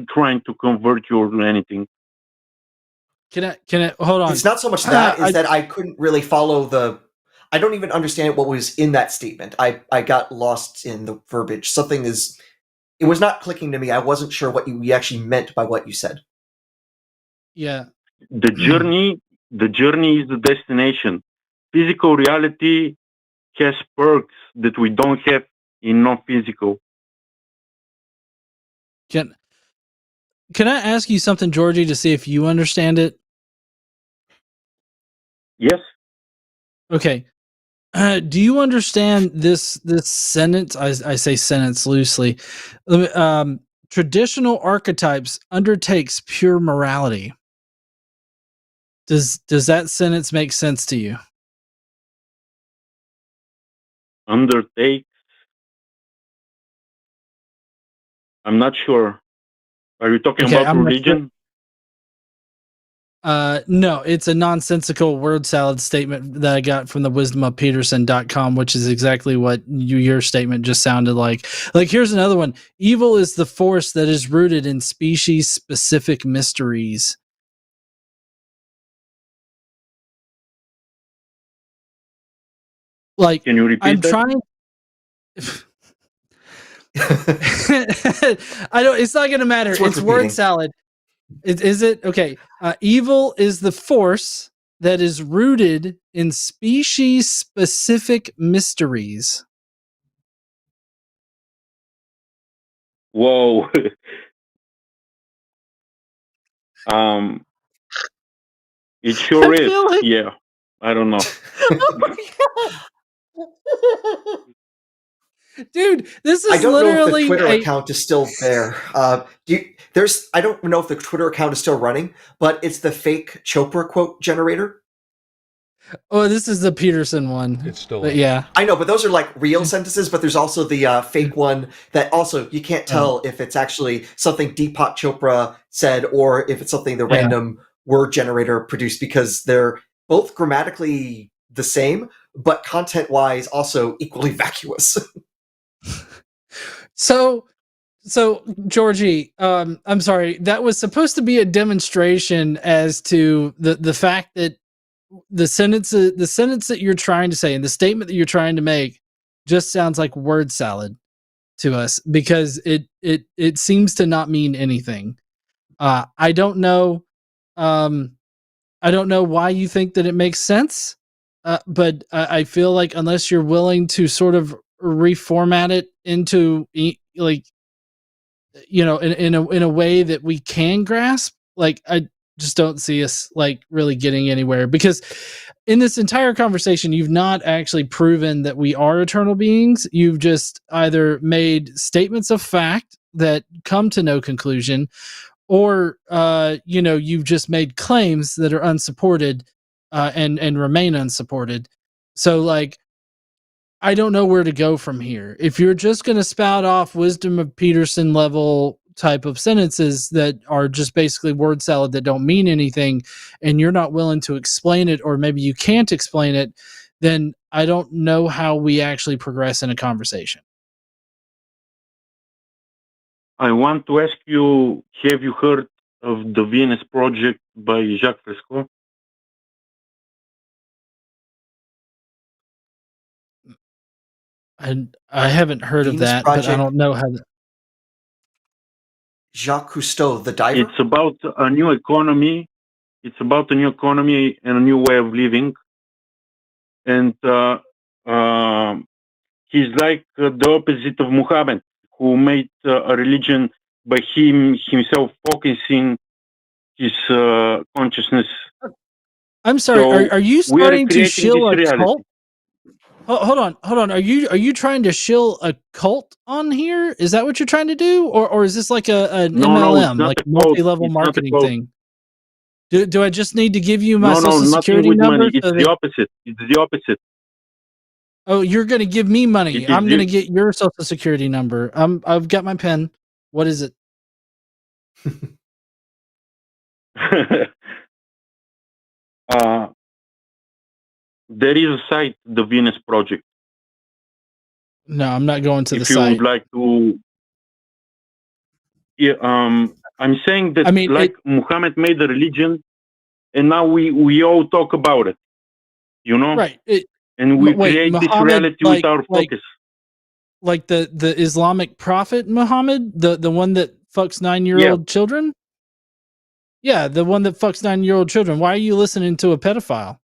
trying to convert you or anything. Can I hold on? It's not so much that, is that I couldn't really follow I don't even understand what was in that statement. I got lost in the verbiage. It was not clicking to me. I wasn't sure what you actually meant by what you said. Yeah. The journey is the destination. Physical reality has perks that we don't have in non-physical. Can I ask you something, Georgie, to see if you understand it? Yes. Okay. Do you understand this sentence? I say sentence loosely. Traditional archetypes undertakes pure morality. Does that sentence make sense to you? Undertakes? I'm not sure. Are you talking about religion? No, it's a nonsensical word salad statement that I got from the wisdomofpeterson.com, which is exactly what your statement just sounded like. Like, here's another one. Evil is the force that is rooted in species-specific mysteries. Like, can you repeat I'm that? trying. I don't. It's not going to matter. It's word salad. Is it okay? Evil is the force that is rooted in species-specific mysteries. Whoa. It sure is. Like... Yeah. I don't know. Oh my God. Dude, this is I don't literally know if the Twitter account is still there. I don't know if the Twitter account is still running, but it's the fake Chopra quote generator. Oh, this is the Peterson one. It's still but yeah. I know, but those are like real sentences, but there's also the fake one that also you can't tell if it's actually something Deepak Chopra said or if it's something the random word generator produced, because they're both grammatically the same, but content-wise also equally vacuous. So Georgie, I'm sorry, that was supposed to be a demonstration as to the fact that the sentence that you're trying to say and the statement that you're trying to make just sounds like word salad to us, because it seems to not mean anything. I don't know. I don't know why you think that it makes sense, but I feel like unless you're willing to sort of reformat it into like, you know, in a way that we can grasp, like I just don't see us like really getting anywhere, because in this entire conversation you've not actually proven that we are eternal beings. You've just either made statements of fact that come to no conclusion, or you know, you've just made claims that are unsupported, and remain unsupported. So like, I don't know where to go from here. If you're just going to spout off wisdom of Peterson level type of sentences that are just basically word salad that don't mean anything, and you're not willing to explain it, or maybe you can't explain it, then I don't know how we actually progress in a conversation. I want to ask you, have you heard of the Venus Project by Jacques Fresco? And I haven't heard of that, but I don't know how that. Jacques Cousteau, the diver? It's about a new economy. It's about a new economy and a new way of living. And he's like the opposite of Muhammad, who made a religion by himself focusing his consciousness. I'm sorry. So are you starting to shill a reality. cult? Hold on. Are you trying to shill a cult on here? Is that what you're trying to do, or is this like an MLM, like a multi-level marketing thing? Do I just need to give you my social security number? Money. It's the opposite. It's the opposite. Oh, you're going to give me money. I'm going to get your social security number. I've got my pen. What is it? There is a site, the Venus Project. No, I'm not going to the site. If you would like to, yeah, I'm saying that, Muhammad made a religion, and now we all talk about it, you know, right? And we create Muhammad, this reality with our focus. Like the Islamic prophet Muhammad, the one that fucks 9-year-old children. Yeah, the one that fucks 9-year-old children. Why are you listening to a pedophile?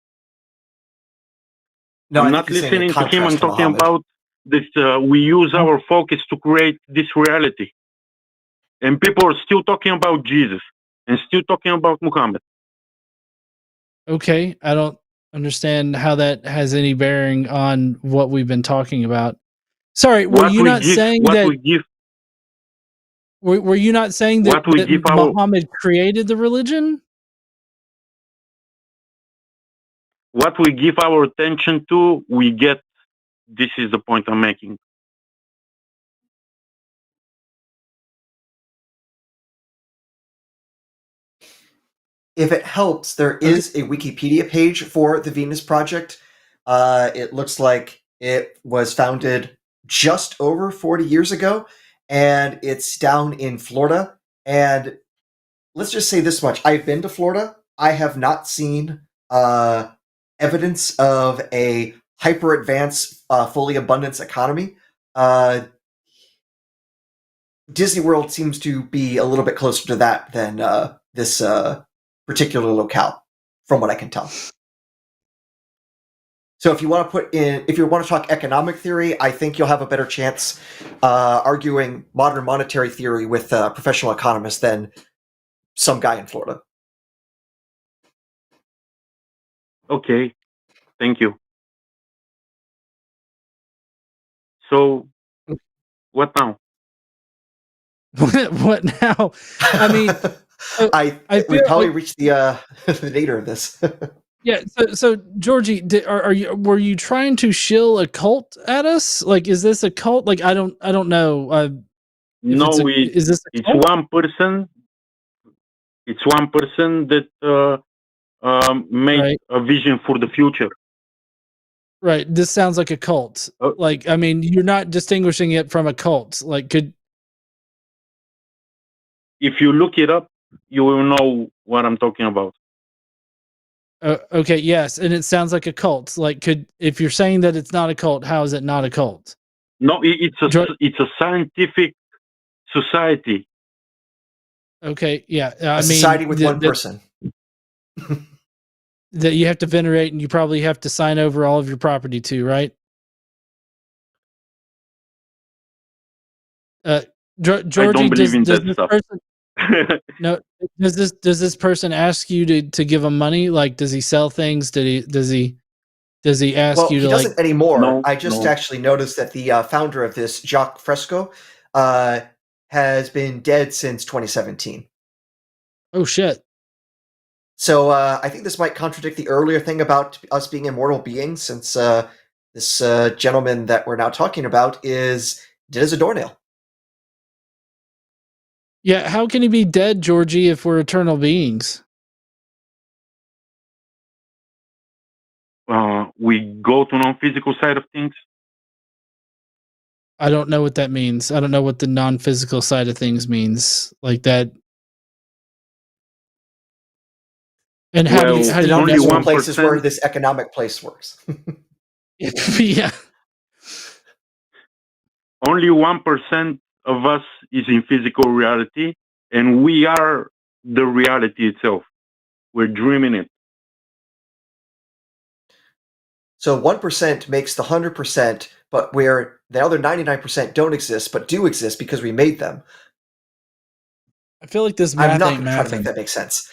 No, I'm not listening to him. I'm talking about this. We use our focus to create this reality. And people are still talking about Jesus and still talking about Muhammad. Okay, I don't understand how that has any bearing on what we've been talking about. Sorry, were you not saying that Muhammad created the religion? What we give our attention to, we get. This is the point I'm making. If it helps, there is a Wikipedia page for the Venus Project. It looks like it was founded just over 40 years ago, and it's down in Florida. And let's just say this much. I've been to Florida. I have not seen evidence of a hyper-advanced, fully abundance economy. Disney World seems to be a little bit closer to that than this particular locale, from what I can tell. So if you want to talk economic theory, I think you'll have a better chance arguing modern monetary theory with professional economists than some guy in Florida. Okay, thank you. So, what now? What now? I mean, we probably reached the nadir of this. Yeah. So Georgie, were you trying to shill a cult at us? Like, is this a cult? Like, I don't know. No, is this? It's one person. It's one person that made a vision for the future. Right. This sounds like a cult. Like, I mean, you're not distinguishing it from a cult. Like, if you look it up, you will know what I'm talking about. Okay, yes, and it sounds like a cult. Like, if you're saying that it's not a cult, how is it not a cult? No, it's a scientific society. Okay, yeah, a society with one person that you have to venerate, and you probably have to sign over all of your property to, right? Georgie, I don't believe in that stuff. No, does this person ask you to give him money? Like, does he sell things? Does he ask you to, he doesn't like, anymore. No, I just actually noticed that the founder of this, Jacques Fresco, has been dead since 2017. Oh shit. So I think this might contradict the earlier thing about us being immortal beings, since this gentleman that we're now talking about is dead as a doornail. Yeah, how can he be dead, Georgie, if we're eternal beings? We go to non-physical side of things. I don't know what that means. I don't know what the non-physical side of things means. Like that. And how do you only know? 1% places where this economic place works. Yeah. Only 1% of us is in physical reality, and we are the reality itself. We're dreaming it. So 1% makes the 100%, but where the other 99% don't exist, but do exist because we made them. I feel like this math I'm not ain't going to try to mathing. make that make sense.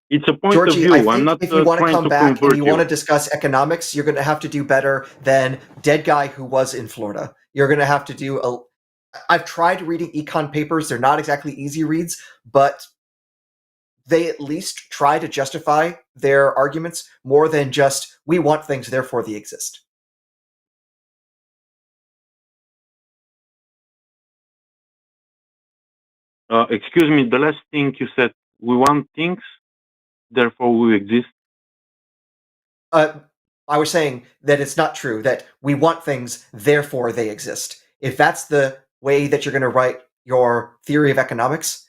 It's a point Georgie, of view. I think I'm not if you want to trying come to back and convert you want to discuss economics, you're going to have to do better than Dead Guy Who Was in Florida. You're going to have to do I've tried reading econ papers. They're not exactly easy reads, but they at least try to justify their arguments more than just, we want things, therefore they exist. Excuse me, the last thing you said, we want things, therefore we exist. I was saying that it's not true, that we want things, therefore they exist. If that's the way that you're going to write your theory of economics,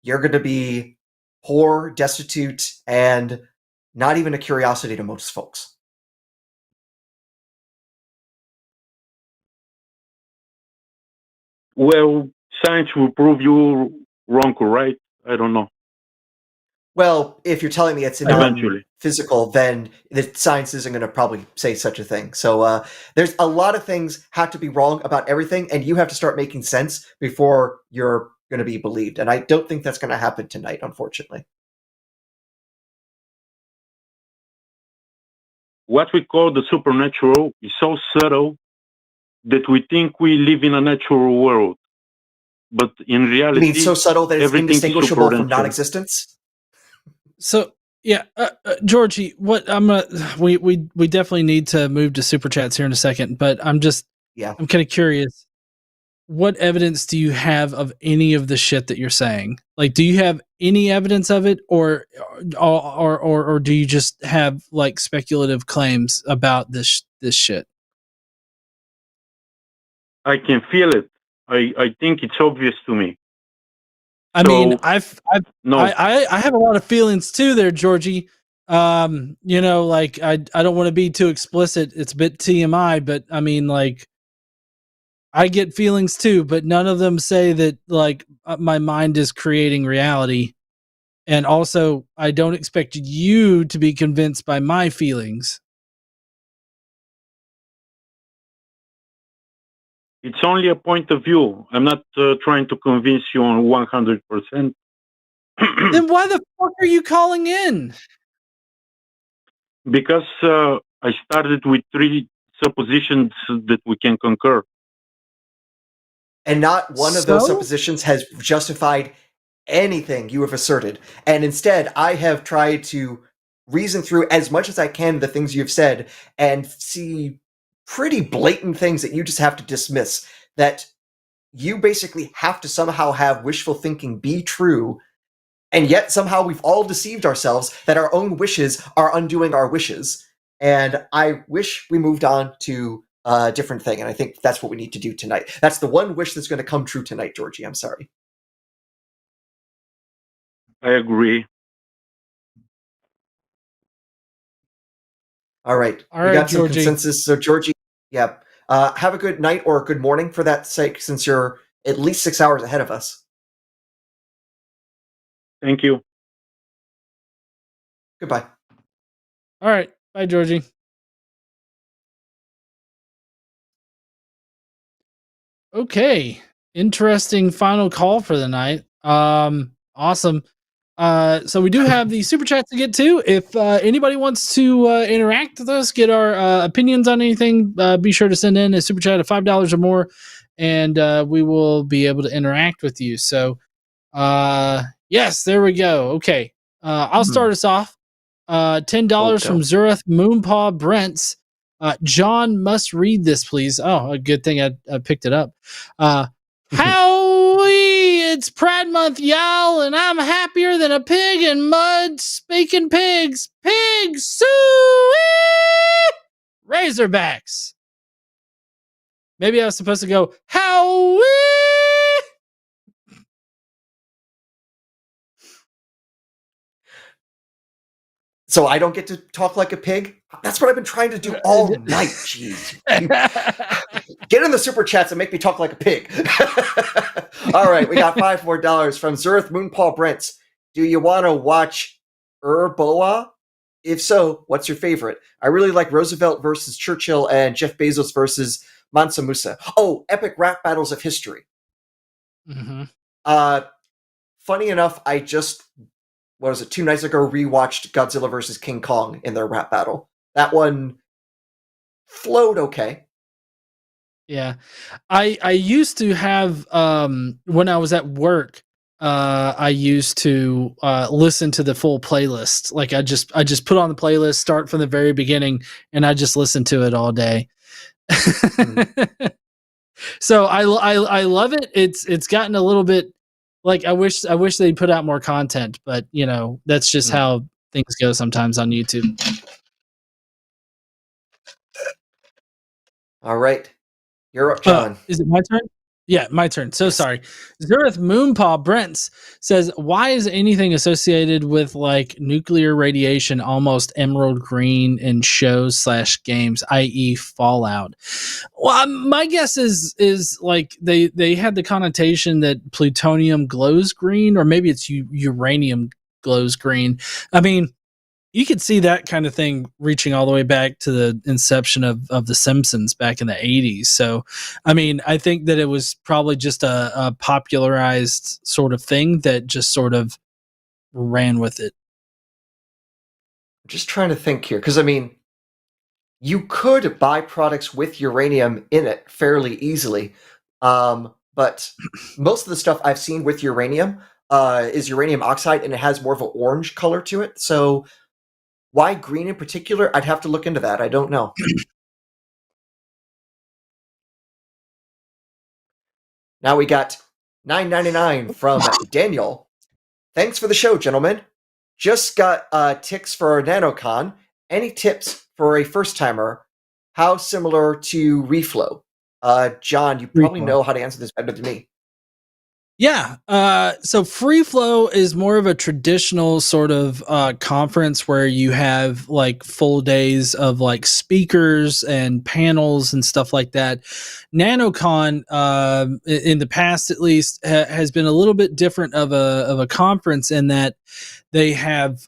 you're going to be poor, destitute, and not even a curiosity to most folks. Well, science will prove you wrong or right. I don't know. Well, if you're telling me it's Eventually. non-physical, then the science isn't going to probably say such a thing. So there's a lot of things have to be wrong about everything, and you have to start making sense before you're going to be believed. And I don't think that's going to happen tonight, unfortunately. What we call the supernatural is so subtle that we think we live in a natural world. But in reality, you mean so subtle that it's indistinguishable from non-existence? So yeah, Georgie, what we definitely need to move to super chats here in a second, but I'm kind of curious. What evidence do you have of any of the shit that you're saying? Like, do you have any evidence of it, or do you just have like speculative claims about this shit? I can feel it. I think it's obvious to me. I mean, I have a lot of feelings too there, Georgie. Like I don't want to be too explicit. It's a bit TMI, but I mean, like, I get feelings too, but none of them say that like my mind is creating reality. And also, I don't expect you to be convinced by my feelings. It's only a point of view. I'm not trying to convince you on 100%. Then why the fuck are you calling in? Because I started with 3 suppositions that we can concur. And not one of those suppositions has justified anything you have asserted. And instead, I have tried to reason through as much as I can the things you've said and see pretty blatant things that you just have to dismiss. That you basically have to somehow have wishful thinking be true, and yet somehow we've all deceived ourselves that our own wishes are undoing our wishes. And I wish we moved on to a different thing, and I think that's what we need to do tonight. That's the one wish that's going to come true tonight, Georgie. I'm sorry. I agree. All right. All we right, got some Georgie. consensus. So, Georgie, yeah. Have a good night or a good morning for that sake, since you're at least 6 hours ahead of us. Thank you. Goodbye. All right. Bye, Georgie. Okay. Interesting final call for the night. Awesome. So we do have the super chat to get to. If anybody wants to interact with us, get our opinions on anything, be sure to send in a super chat of $5 or more, and we will be able to interact with you. So, yes, there we go. Okay, I'll start us off. $10 from Zurith Moonpaw Brents. John must read this, please. Oh, a good thing I picked it up. Howee! It's Pride Month, y'all, and I'm happier than a pig in mud. Speaking pigs, pigs, sue Razorbacks. Maybe I was supposed to go howee. So I don't get to talk like a pig? That's what I've been trying to do all night. Jeez. Get in the super chats and make me talk like a pig. All right, we got $5 more from Zurith Moonpaw Brents. Do you want to watch Boa? If so, what's your favorite? I really like Roosevelt versus Churchill and Jeff Bezos versus Mansa Musa. Oh, epic rap battles of history. Mm-hmm. Funny enough, I just, 2 nights ago, rewatched Godzilla versus King Kong in their rap battle. That one flowed okay. Yeah. I used to have when I was at work, I used to listen to the full playlist. Like I just put on the playlist, start from the very beginning, and I just listen to it all day. So I love it. It's gotten a little bit like I wish they put out more content, but you know, that's just how things go sometimes on YouTube. All right. You're up, John. Is it my turn? Yeah, my turn. So sorry. Zurith Moonpaw Brents says, why is anything associated with like nuclear radiation almost emerald green in shows / games, i.e. Fallout? Well, my guess is like they had the connotation that plutonium glows green, or maybe it's uranium glows green. I mean, you could see that kind of thing reaching all the way back to the inception of The Simpsons back in the 80s. So, I mean, I think that it was probably just a popularized sort of thing that just sort of ran with it. I'm just trying to think here, because I mean, you could buy products with uranium in it fairly easily, but most of the stuff I've seen with uranium is uranium oxide, and it has more of an orange color to it. So why green in particular? I'd have to look into that. I don't know. Now we got $9.99 from Daniel. Thanks for the show, gentlemen. Just got ticks for NanoCon. Any tips for a first-timer? How similar to Reflow? John, you probably know how to answer this better than me. Yeah. So Free Flow is more of a traditional sort of conference where you have like full days of like speakers and panels and stuff like that. NanoCon, in the past at least, has been a little bit different of a conference in that they have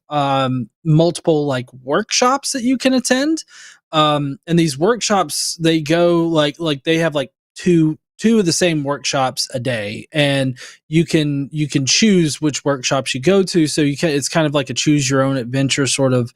multiple like workshops that you can attend. And these workshops, they go like they have like two of the same workshops a day, and you can choose which workshops you go to. So it's kind of like a choose your own adventure sort of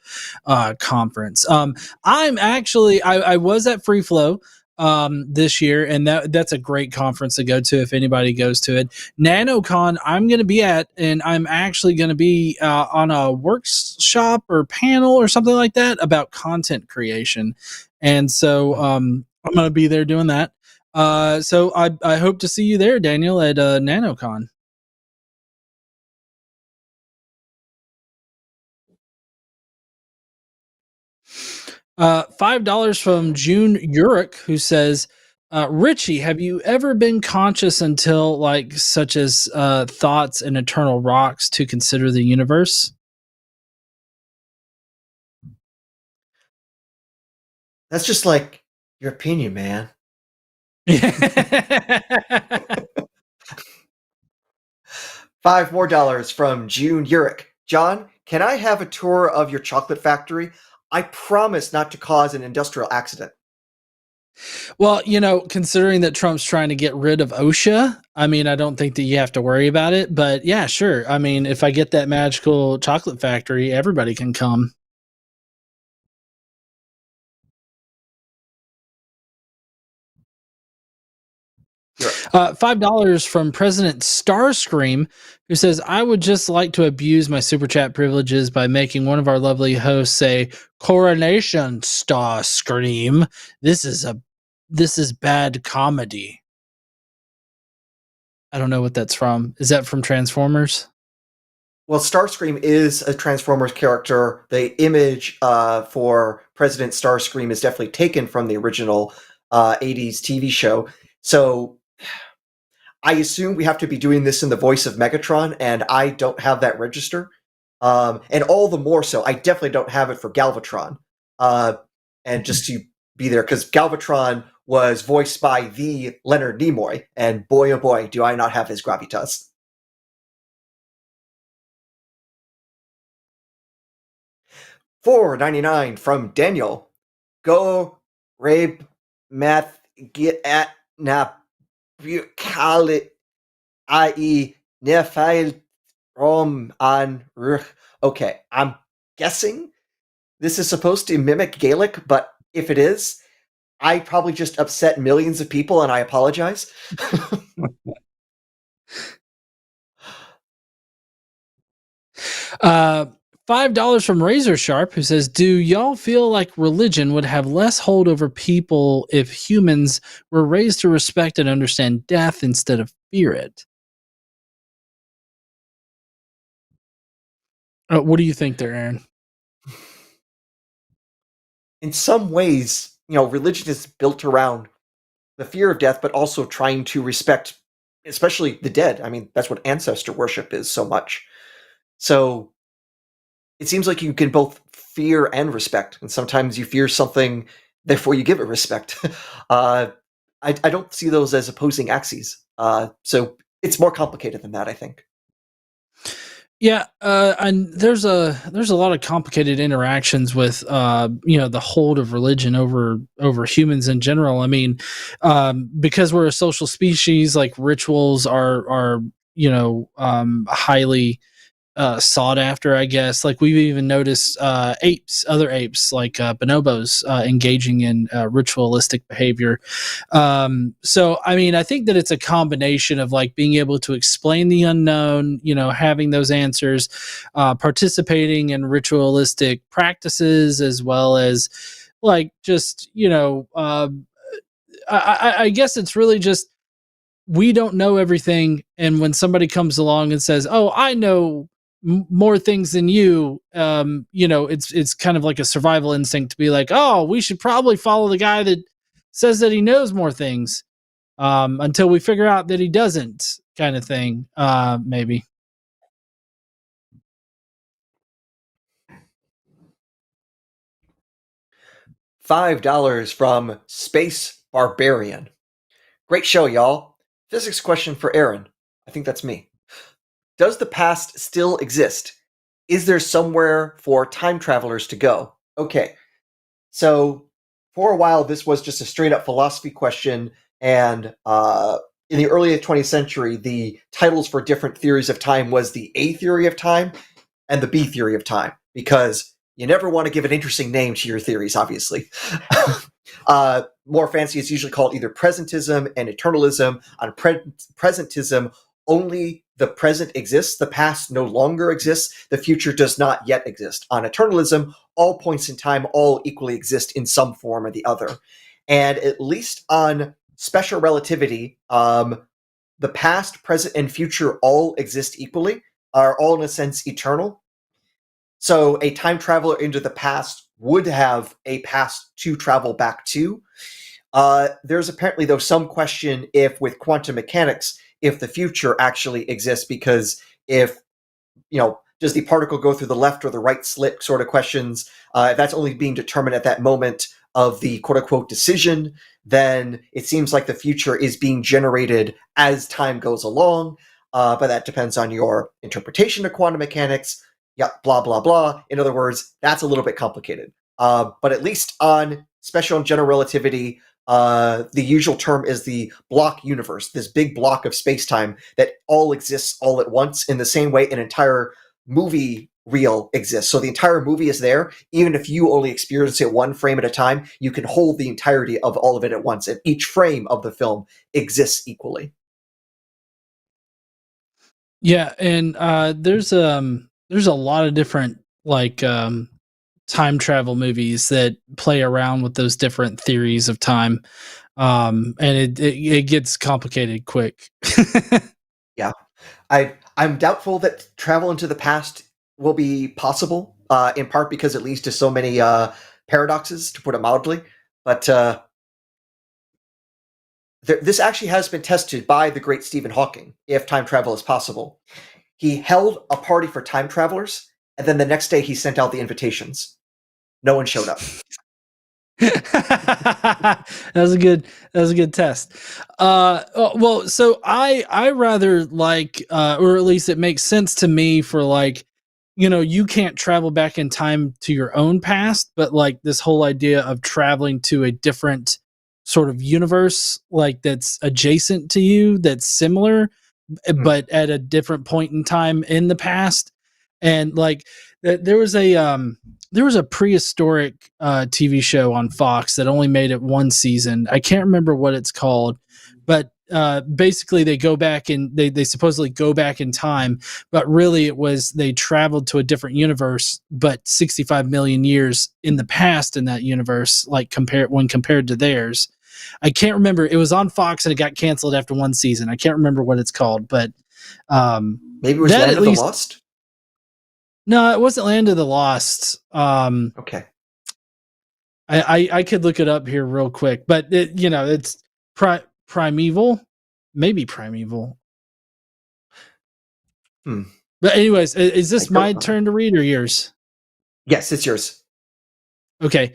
conference. I'm actually, I was at Free Flow this year, and that's a great conference to go to if anybody goes to it. NanoCon I'm going to be at, and I'm actually going to be on a workshop or panel or something like that about content creation. And so I'm going to be there doing that. So I hope to see you there, Daniel, at NanoCon. $5 from June Urich, who says, Richie, have you ever been conscious until like such as thoughts and eternal rocks to consider the universe? That's just like your opinion, man. $5 more from June Urich. John, can I have a tour of your chocolate factory? I promise not to cause an industrial accident. Well, considering that Trump's trying to get rid of OSHA, I mean, I don't think that you have to worry about it. But yeah, sure. I mean, if I get that magical chocolate factory, everybody can come. $5 from President Starscream, who says, I would just like to abuse my super chat privileges by making one of our lovely hosts say, Coronation Starscream. This is bad comedy. I don't know what that's from. Is that from Transformers? Well, Starscream is a Transformers character. The image for President Starscream is definitely taken from the original 80s TV show. So I assume we have to be doing this in the voice of Megatron, and I don't have that register. And all the more so, I definitely don't have it for Galvatron. And just to be there, because Galvatron was voiced by the Leonard Nimoy, and boy, oh boy, do I not have his gravitas. $4.99 from Daniel. Go rape math get at na bucale i.e. nefail rom an. Okay, I'm guessing this is supposed to mimic Gaelic, but if it is, I probably just upset millions of people, and I apologize. $5 from Razor Sharp, who says, do y'all feel like religion would have less hold over people if humans were raised to respect and understand death instead of fear it? What do you think there, Aaron? In some ways, religion is built around the fear of death, but also trying to respect, especially the dead. I mean, that's what ancestor worship is so much. So it seems like you can both fear and respect, and sometimes you fear something, therefore you give it respect. I don't see those as opposing axes. So it's more complicated than that, I think. Yeah, and there's a lot of complicated interactions with the hold of religion over humans in general. I mean, because we're a social species, like rituals are highly sought after, I guess. Like we've even noticed other apes like bonobos engaging in ritualistic behavior. So I mean, I think that it's a combination of like being able to explain the unknown, having those answers, participating in ritualistic practices, as well as like just I guess it's really just we don't know everything, and when somebody comes along and says, oh, I know more things than you, it's kind of like a survival instinct to be like, oh, we should probably follow the guy that says that he knows more things until we figure out that he doesn't, kind of thing. Maybe. $5 from Space Barbarian. Great show, y'all. Physics question for Aaron. I think that's me. Does the past still exist? Is there somewhere for time travelers to go? Okay, so for a while this was just a straight up philosophy question, and in the early 20th century, the titles for different theories of time was the A theory of time and the B theory of time, because you never want to give an interesting name to your theories, obviously. More fancy, it's usually called either presentism and eternalism. On presentism, only the present exists, the past no longer exists, the future does not yet exist. On eternalism, all points in time all equally exist in some form or the other. And at least on special relativity, the past, present, and future all exist equally, are all in a sense eternal. So a time traveler into the past would have a past to travel back to. There's apparently, though, some question if with quantum mechanics, if the future actually exists, because if, does the particle go through the left or the right slit sort of questions, if that's only being determined at that moment of the quote-unquote decision, then it seems like the future is being generated as time goes along, but that depends on your interpretation of quantum mechanics, blah, blah, blah. In other words, that's a little bit complicated. But at least on special and general relativity, the usual term is the block universe, this big block of space-time that all exists all at once in the same way an entire movie reel exists. So the entire movie is there. Even if you only experience it one frame at a time, you can hold the entirety of all of it at once, and each frame of the film exists equally. Yeah, and there's a lot of different time travel movies that play around with those different theories of time, and it gets complicated quick. Yeah, I'm doubtful that travel into the past will be possible, in part because it leads to so many paradoxes, to put it mildly. But this actually has been tested by the great Stephen Hawking, if time travel is possible. He held a party for time travelers, and then the next day he sent out the invitations. No one showed up. that was a good test. Well, so I rather like, or at least it makes sense to me for you can't travel back in time to your own past, but like this whole idea of traveling to a different sort of universe, that's adjacent to you, that's similar, but at a different point in time in the past. And there was a prehistoric TV show on Fox that only made it one season. I can't remember what it's called, but basically they go back and they supposedly go back in time, but really it was they traveled to a different universe, but 65 million years in the past in that universe, compared to theirs. I can't remember. It was on Fox and it got canceled after one season. I can't remember what it's called, but maybe it was Land of the Lost? No, it wasn't Land of the Lost. Okay. I could look it up here real quick, but it's Primeval, maybe Primeval. But anyways, is this my turn to read or yours? Yes, it's yours. Okay.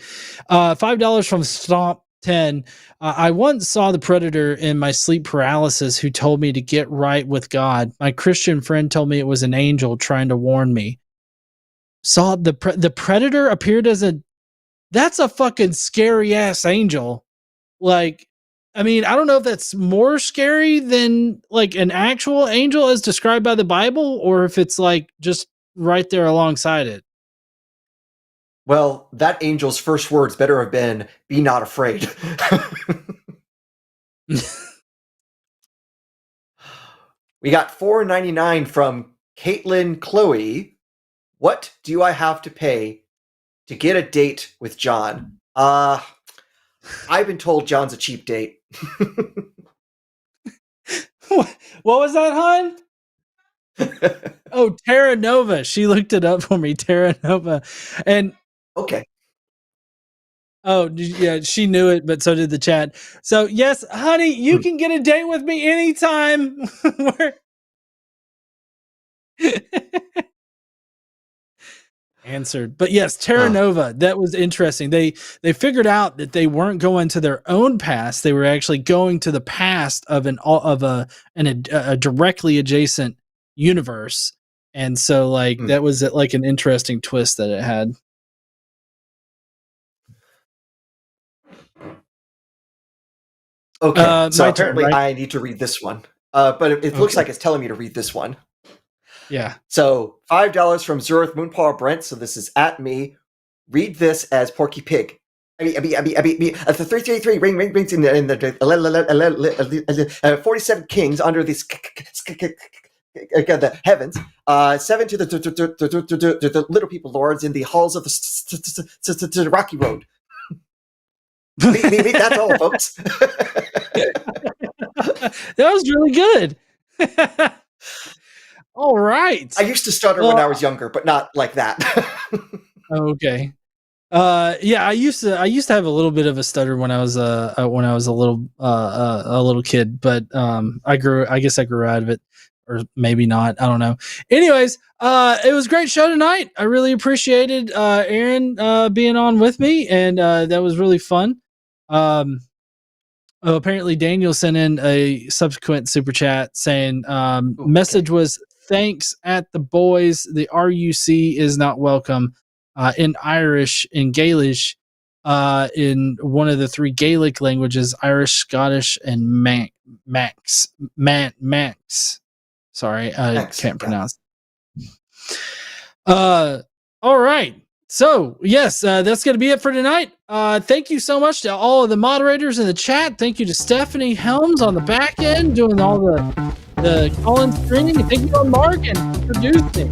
$5 from Stomp 10. I once saw the Predator in my sleep paralysis who told me to get right with God. My Christian friend told me it was an angel trying to warn me. Saw the Predator appeared as that's a fucking scary ass angel. I don't know if that's more scary than an actual angel as described by the Bible, or if it's just right there alongside it. Well, that angel's first words better have been, "Be not afraid." We got $4.99 from Caitlin Chloe. What do I have to pay to get a date with John? I've been told John's a cheap date. What was that, hon? Oh, Terra Nova. She looked it up for me, Terra Nova. And okay. Oh, yeah, she knew it, but so did the chat. So, yes, honey, you can get a date with me anytime. Answered. But yes, Terra Nova, that was interesting. They figured out that they weren't going to their own past. They were actually going to the past of a directly adjacent universe. And so that was an interesting twist that it had. Okay, so apparently turn, right? I need to read this one. But it looks like it's telling me to read this one. Yeah. So $5 from Zurich Moonpaw Brent. So this is at me. Read this as Porky Pig. The 333 rings in the 47 kings under the heavens. 7 to the little people lords in the halls of the Rocky Road. That's all, folks. That was really good. All right. I used to stutter when I was younger, but not like that. Okay. Yeah, I used to have a little bit of a stutter when I was a little kid, but I guess I grew out of it, or maybe not. I don't know. Anyways, it was a great show tonight. I really appreciated Aaron being on with me, and that was really fun. Apparently Daniel sent in a subsequent super chat saying message was thanks at the boys. The RUC is not welcome. In Irish, in Gaelish, in one of the three Gaelic languages, Irish, Scottish, and Manx. Sorry, I can't pronounce. All right. So, yes, that's going to be it for tonight. Thank you so much to all of the moderators in the chat. Thank you to Stephanie Helms on the back end doing all the call-in screening. And thank you to Mark and producing.